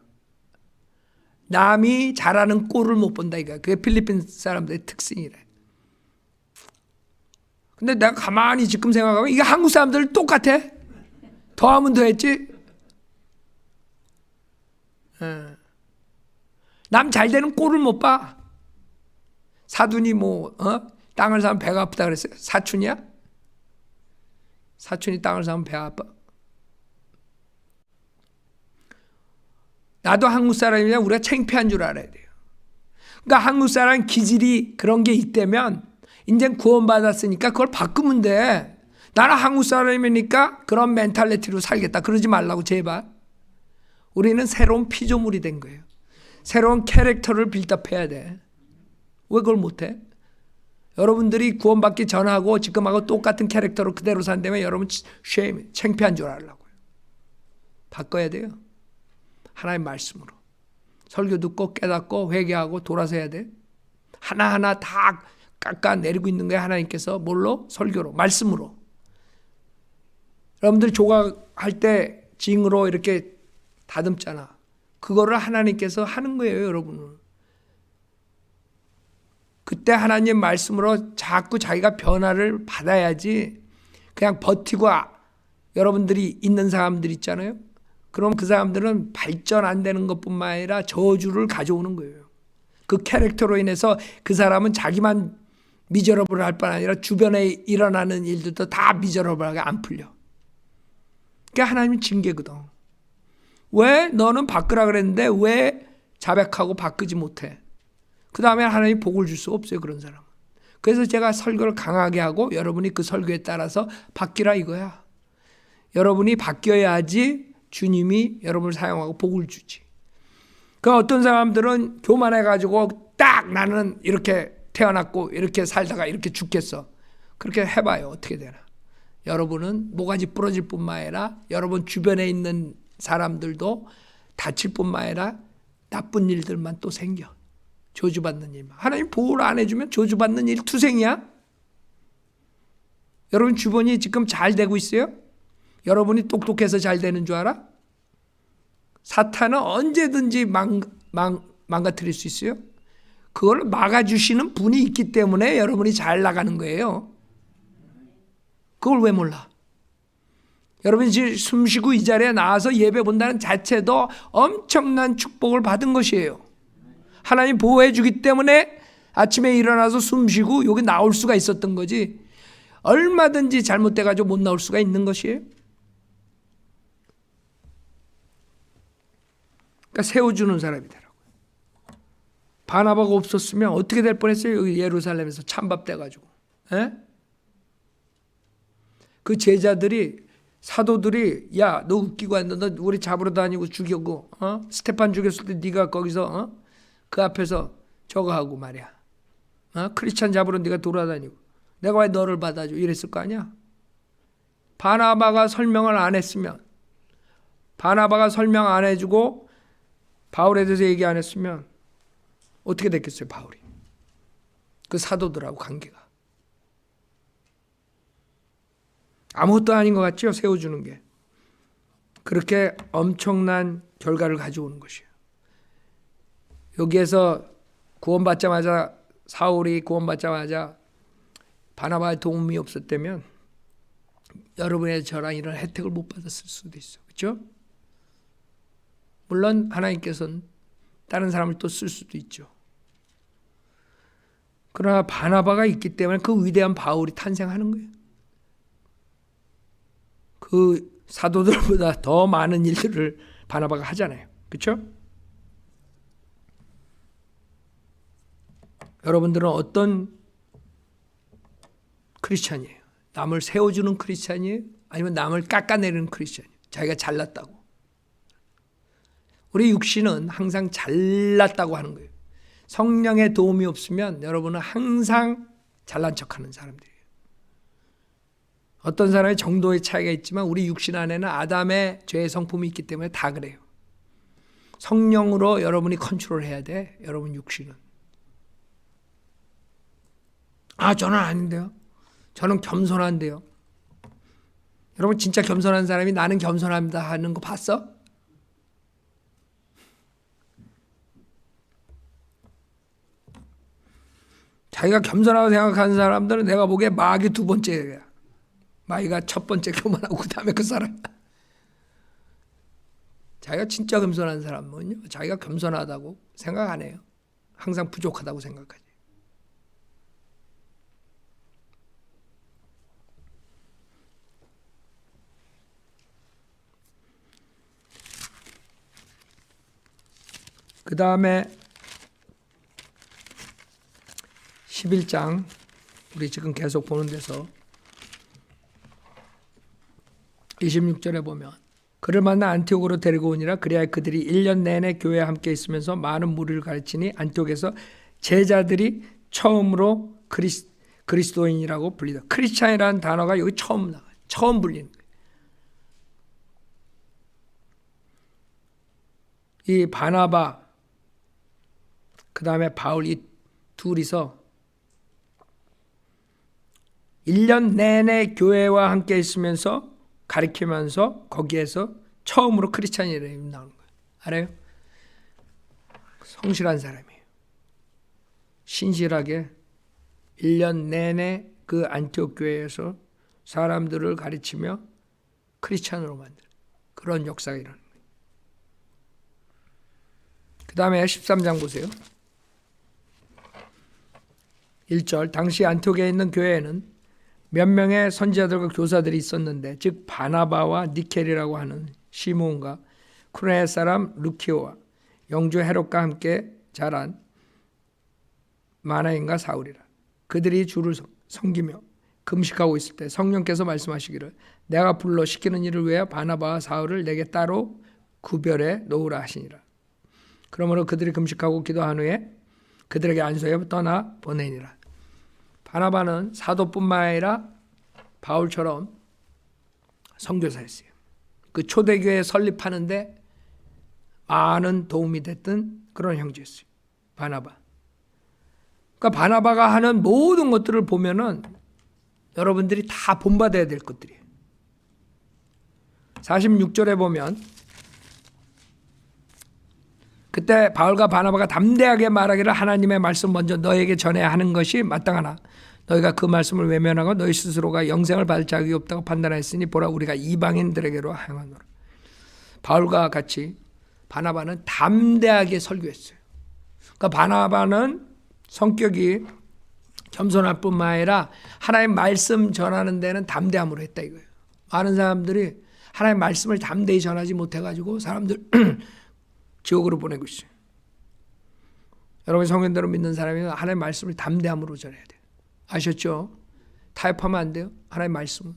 남이 잘하는 꼴을 못 본다 이거야. 그게 필리핀 사람들의 특징이래. 근데 내가 가만히 지금 생각하면 이게 한국 사람들 똑같아. 더하면 더했지. 남 잘 되는 꼴을 못 봐. 사돈이 땅을 사면 배가 아프다 그랬어요. 사촌이야? 사촌이 땅을 사면 배가 아파. 나도 한국 사람이냐 우리가 창피한 줄 알아야 돼요. 그러니까 한국 사람 기질이 그런 게 있다면 이제 구원받았으니까 그걸 바꾸면 돼. 나는 한국 사람이니까 그런 멘탈리티로 살겠다. 그러지 말라고 제발. 우리는 새로운 피조물이 된 거예요. 새로운 캐릭터를 빌드업해야 돼. 왜 그걸 못해? 여러분들이 구원받기 전하고 지금하고 똑같은 캐릭터로 그대로 산다면 여러분 창피한 줄 알라고요. 바꿔야 돼요. 하나님 말씀으로. 설교 듣고 깨닫고 회개하고 돌아서 해야 돼. 하나하나 다 깎아내리고 있는 거예요. 하나님께서 뭘로? 설교로, 말씀으로. 여러분들이 조각할 때 징으로 이렇게 다듬잖아. 그거를 하나님께서 하는 거예요, 여러분은. 그때 하나님 말씀으로 자꾸 자기가 변화를 받아야지 그냥 버티고 여러분들이 있는 사람들 있잖아요. 그럼 그 사람들은 발전 안 되는 것뿐만 아니라 저주를 가져오는 거예요. 그 캐릭터로 인해서 그 사람은 자기만 미저러블 할 뿐 아니라 주변에 일어나는 일들도 다 미저러블하게 안 풀려. 그게 하나님의 징계거든. 왜 너는 바꾸라 그랬는데 왜 자백하고 바꾸지 못해? 그 다음에 하나님 복을 줄 수 없어요, 그런 사람은. 그래서 제가 설교를 강하게 하고 여러분이 그 설교에 따라서 바뀌라 이거야. 여러분이 바뀌어야지 주님이 여러분을 사용하고 복을 주지. 그 어떤 사람들은 교만해가지고 딱 나는 이렇게 태어났고 이렇게 살다가 이렇게 죽겠어. 그렇게 해봐요. 어떻게 되나. 여러분은 모가지 부러질 뿐만 아니라 여러분 주변에 있는 사람들도 다칠 뿐만 아니라 나쁜 일들만 또 생겨. 저주받는 일만. 하나님 보호를 안 해주면 저주받는 일 투생이야. 여러분 주변이 지금 잘 되고 있어요? 여러분이 똑똑해서 잘 되는 줄 알아? 사탄은 언제든지 망가뜨릴 수 있어요. 그걸 막아주시는 분이 있기 때문에 여러분이 잘 나가는 거예요. 그걸 왜 몰라? 여러분이 지금 숨쉬고 이 자리에 나와서 예배 본다는 자체도 엄청난 축복을 받은 것이에요. 하나님 보호해 주기 때문에 아침에 일어나서 숨쉬고 여기 나올 수가 있었던 거지. 얼마든지 잘못돼가지고 못 나올 수가 있는 것이에요. 그러니까 세워주는 사람이 되라고요. 바나바가 없었으면 어떻게 될 뻔했어요? 여기 예루살렘에서 찬밥 돼가지고. 에? 그 제자들이 사도들이 야 너 웃기고 앉아. 너 우리 잡으러 다니고 죽이고 스테판 죽였을 때 네가 거기서 그 앞에서 저거 하고 말이야. 크리스찬 잡으러 네가 돌아다니고 내가 왜 너를 받아줘 이랬을 거 아니야. 바나바가 설명을 안 했으면 바나바가 설명 안 해주고 바울에 대해서 얘기 안 했으면 어떻게 됐겠어요, 바울이? 그 사도들하고 관계가. 아무것도 아닌 것 같죠? 세워주는 게. 그렇게 엄청난 결과를 가져오는 것이에요. 여기에서 구원받자마자, 사울이 구원받자마자 바나바의 도움이 없었다면 여러분의 저랑 이런 혜택을 못 받았을 수도 있어. 그렇죠? 물론 하나님께서는 다른 사람을 또 쓸 수도 있죠. 그러나 바나바가 있기 때문에 그 위대한 바울이 탄생하는 거예요. 그 사도들보다 더 많은 일들을 바나바가 하잖아요. 그렇죠? 여러분들은 어떤 크리스찬이에요? 남을 세워주는 크리스찬이에요? 아니면 남을 깎아내리는 크리스찬이에요? 자기가 잘났다고. 우리 육신은 항상 잘났다고 하는 거예요. 성령의 도움이 없으면 여러분은 항상 잘난 척하는 사람들이에요. 어떤 사람의 정도의 차이가 있지만 우리 육신 안에는 아담의 죄의 성품이 있기 때문에 다 그래요. 성령으로 여러분이 컨트롤해야 돼. 여러분 육신은. 저는 아닌데요. 저는 겸손한데요. 여러분 진짜 겸손한 사람이 나는 겸손합니다 하는 거 봤어? 자기가 겸손하다고 생각하는 사람들은 내가 보기에 마귀 두 번째야. 마귀가 첫 번째 교만하고 그 다음에 그 사람. 자기가 진짜 겸손한 사람은요, 자기가 겸손하다고 생각 안 해요. 항상 부족하다고 생각하지. 그 다음에 11장 우리 지금 계속 보는 데서 26절에 보면 그를 만나 안티옥으로 데리고 오니라. 그래야 그들이 1년 내내 교회에 함께 있으면서 많은 무리를 가르치니 안티옥에서 제자들이 처음으로 그리스도인이라고 불리다. 크리스찬이라는 단어가 여기 처음 나와요. 처음 불리는 거예요. 이 바나바 그 다음에 바울 이 둘이서 1년 내내 교회와 함께 있으면서 가르치면서 거기에서 처음으로 크리스찬이라는 이름이 나오는 거예요. 알아요? 성실한 사람이에요. 신실하게 1년 내내 그 안티옥 교회에서 사람들을 가르치며 크리스찬으로 만드는 그런 역사가 일어나는 거예요. 그 다음에 13장 보세요. 1절 당시 안티옥에 있는 교회에는 몇 명의 선지자들과 교사들이 있었는데 즉 바나바와 니켈이라고 하는 시몬과 쿠레네 사람 루키오와 영주 헤롯과 함께 자란 마나인과 사울이라. 그들이 주를 섬기며 금식하고 있을 때 성령께서 말씀하시기를 내가 불러 시키는 일을 위하여 바나바와 사울을 내게 따로 구별해 놓으라 하시니라. 그러므로 그들이 금식하고 기도한 후에 그들에게 안수하여 떠나 보내니라. 바나바는 사도뿐만 아니라 바울처럼 선교사였어요. 그 초대교회 설립하는데 많은 도움이 됐던 그런 형제였어요. 바나바. 그러니까 바나바가 하는 모든 것들을 보면은 여러분들이 다 본받아야 될 것들이에요. 46절에 보면 그때 바울과 바나바가 담대하게 말하기를 하나님의 말씀 먼저 너에게 전해야 하는 것이 마땅하나 너희가 그 말씀을 외면하고 너희 스스로가 영생을 받을 자격이 없다고 판단하였으니 보라 우리가 이방인들에게로 행하노라. 바울과 같이 바나바는 담대하게 설교했어요. 그러니까 바나바는 성격이 겸손할 뿐만 아니라 하나님의 말씀 전하는 데는 담대함으로 했다 이거예요. 많은 사람들이 하나님의 말씀을 담대히 전하지 못해가지고 사람들 지옥으로 보내고 있어요. 여러분 성경대로 믿는 사람이 하나님의 말씀을 담대함으로 전해야 돼요. 아셨죠? 타협하면 안 돼요. 하나님의 말씀은.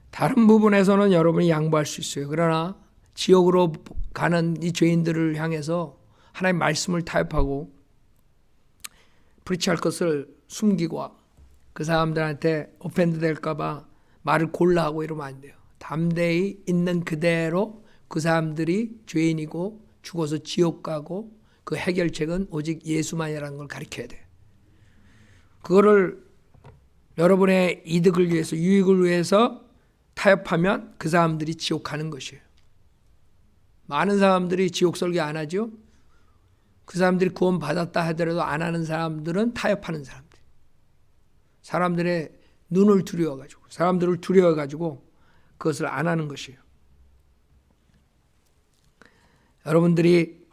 다른 부분에서는 여러분이 양보할 수 있어요. 그러나 지옥으로 가는 이 죄인들을 향해서 하나님의 말씀을 타협하고 프리치할 것을 숨기고 그 사람들한테 오펜드 될까 봐 말을 골라 하고 이러면 안 돼요. 담대히 있는 그대로 그 사람들이 죄인이고 죽어서 지옥 가고 그 해결책은 오직 예수만이라는 걸 가르쳐야 돼요. 그거를 여러분의 이득을 위해서, 유익을 위해서 타협하면 그 사람들이 지옥 가는 것이에요. 많은 사람들이 지옥 설교 안 하죠. 그 사람들이 구원 받았다 하더라도 안 하는 사람들은 타협하는 사람들. 사람들의 눈을 두려워가지고, 사람들을 두려워가지고 그것을 안 하는 것이에요. 여러분들이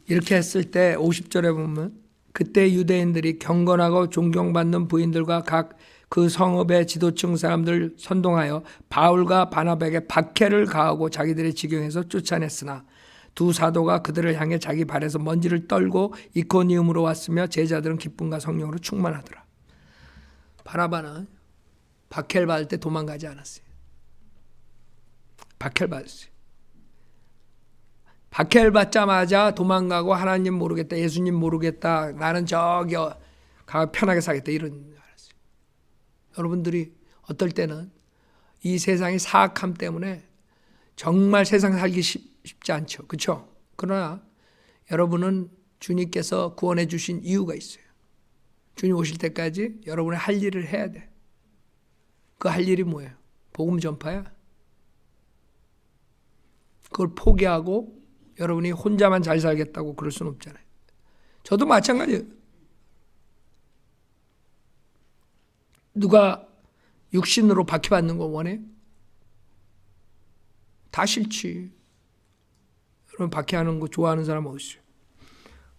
이렇게 했을 때 50절에 보면 그때 유대인들이 경건하고 존경받는 부인들과 각 그 성읍의 지도층 사람들 선동하여 바울과 바나바에게 박해를 가하고 자기들의 지경에서 쫓아냈으나 두 사도가 그들을 향해 자기 발에서 먼지를 떨고 이코니움으로 왔으며 제자들은 기쁨과 성령으로 충만하더라. 바나바는 박해를 받을 때 도망가지 않았어요. 박해를 받았어요. 박해를 받자마자 도망가고 하나님 모르겠다, 예수님 모르겠다, 나는 저기 편하게 살겠다 이런 줄 알았어요. 여러분들이 어떨 때는 이 세상의 사악함 때문에 정말 세상 살기 쉽지 않죠. 그렇죠? 그러나 여러분은 주님께서 구원해 주신 이유가 있어요. 주님 오실 때까지 여러분이 할 일을 해야 돼. 그 할 일이 뭐예요? 복음 전파야. 그걸 포기하고 여러분이 혼자만 잘 살겠다고 그럴 수는 없잖아요. 저도 마찬가지예요. 누가 육신으로 박해받는 거 원해요? 다 싫지. 여러분 박해하는 거 좋아하는 사람 어딨어요?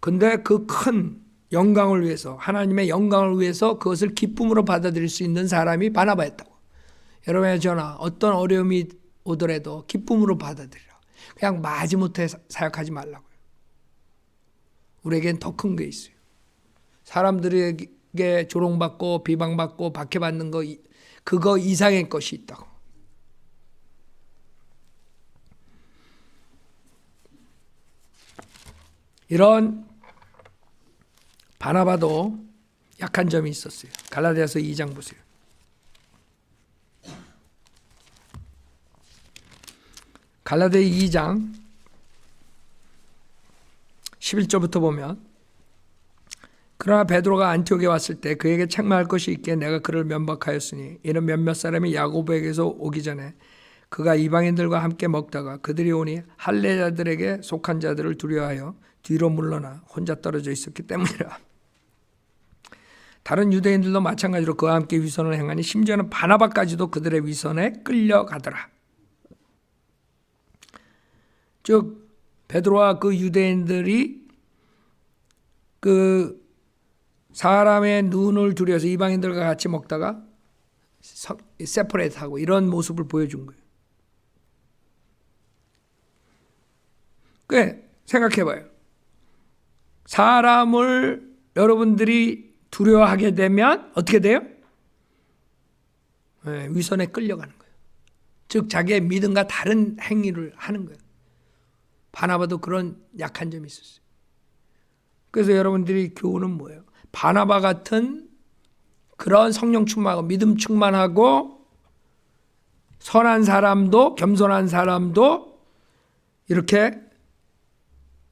근데 그 큰 영광을 위해서, 하나님의 영광을 위해서 그것을 기쁨으로 받아들일 수 있는 사람이 바나바였다고. 여러분의 저나 어떤 어려움이 오더라도 기쁨으로 받아들이라. 그냥 마지못해 사역하지 말라고요. 우리에겐 더 큰 게 있어요. 사람들에게 조롱받고 비방받고 박해받는 거, 그거 이상의 것이 있다고. 이런 바나바도 약한 점이 있었어요. 갈라디아서 2장 보세요. 갈라디아 2장 11절부터 보면 그러나 베드로가 안티옥에 왔을 때 그에게 책망할 것이 있기에 내가 그를 면박하였으니 이는 몇몇 사람이 야고보에게서 오기 전에 그가 이방인들과 함께 먹다가 그들이 오니 할례자들에게 속한 자들을 두려워하여 뒤로 물러나 혼자 떨어져 있었기 때문이라. 다른 유대인들도 마찬가지로 그와 함께 위선을 행하니 심지어는 바나바까지도 그들의 위선에 끌려가더라. 즉 베드로와 그 유대인들이 그 사람의 눈을 두려워서 이방인들과 같이 먹다가 세퍼레이트하고 이런 모습을 보여준 거예요. 생각해봐요. 사람을 여러분들이 두려워하게 되면 어떻게 돼요? 위선에 끌려가는 거예요. 즉 자기의 믿음과 다른 행위를 하는 거예요. 바나바도 그런 약한 점이 있었어요. 그래서 여러분들이 교훈은 뭐예요? 바나바 같은 그런 성령 충만하고 믿음 충만하고 선한 사람도, 겸손한 사람도 이렇게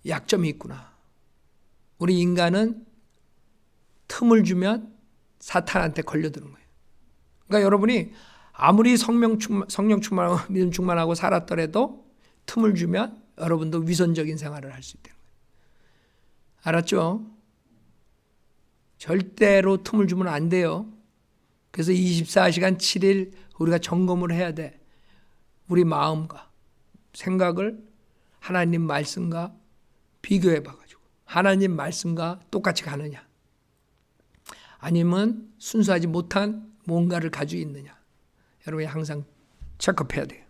약점이 있구나. 우리 인간은 틈을 주면 사탄한테 걸려드는 거예요. 그러니까 여러분이 아무리 성령 충만하고 믿음 충만하고 살았더라도 틈을 주면 여러분도 위선적인 생활을 할 수 있다는 거예요. 알았죠? 절대로 틈을 주면 안 돼요. 그래서 24시간 7일 우리가 점검을 해야 돼. 우리 마음과 생각을 하나님 말씀과 비교해 봐가지고 하나님 말씀과 똑같이 가느냐 아니면 순수하지 못한 뭔가를 가지고 있느냐, 여러분이 항상 체크해야 돼요.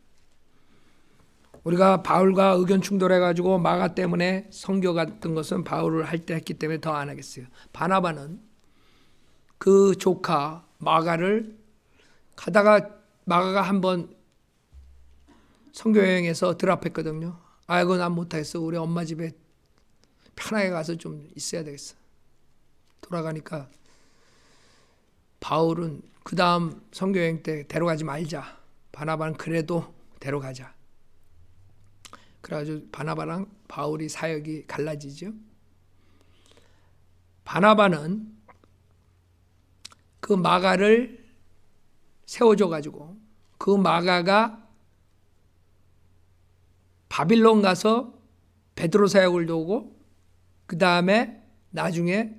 우리가 바울과 의견 충돌해가지고 마가 때문에 선교 같은 것은 바울을 할 때 했기 때문에 더 안 하겠어요. 바나바는 그 조카 마가를 가다가 마가가 한번 선교 여행에서 드랍했거든요. 아이고 난 못하겠어. 우리 엄마 집에 편하게 가서 좀 있어야 되겠어. 돌아가니까 바울은 그 다음 선교 여행 때 데려가지 말자. 바나바는 그래도 데려가자. 그래가지고 바나바랑 바울이 사역이 갈라지죠. 바나바는 그 그 마가를 세워줘 가지고 그 마가가 바빌론 가서 베드로 사역을 도우고 그 다음에 나중에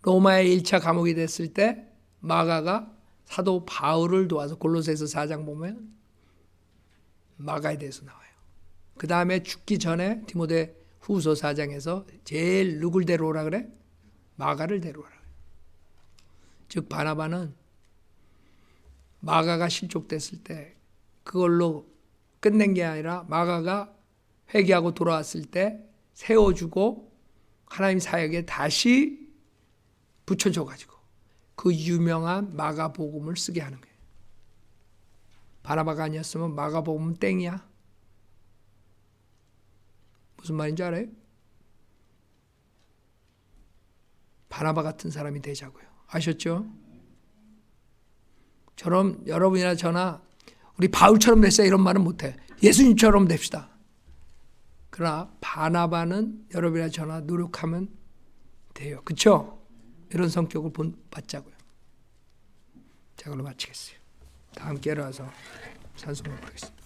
로마의 1차 감옥이 됐을 때 마가가 사도 바울을 도와서 골로새서 4장 보면 마가에 대해서 나와요. 그 다음에 죽기 전에 디모데 후서 4장에서 제일 누굴 데려오라 그래? 마가를 데려오라 그래. 즉 바나바는 마가가 실족됐을 때 그걸로 끝낸 게 아니라 마가가 회개하고 돌아왔을 때 세워주고 하나님 사역에 다시 붙여줘가지고 그 유명한 마가복음을 쓰게 하는 거예요. 바나바가 아니었으면 마가복음은 땡이야. 무슨 말인지 알아요? 바나바 같은 사람이 되자고요. 아셨죠? 저럼 여러분이나 저나 우리 바울처럼 됐어요 이런 말은 못해. 예수님처럼 됩시다. 그러나 바나바는 여러분이나 저나 노력하면 돼요. 그렇죠? 이런 성격을 받자고요. 자, 그럼 마치겠어요. 다 함께 일어나서 찬송을 부르겠습니다.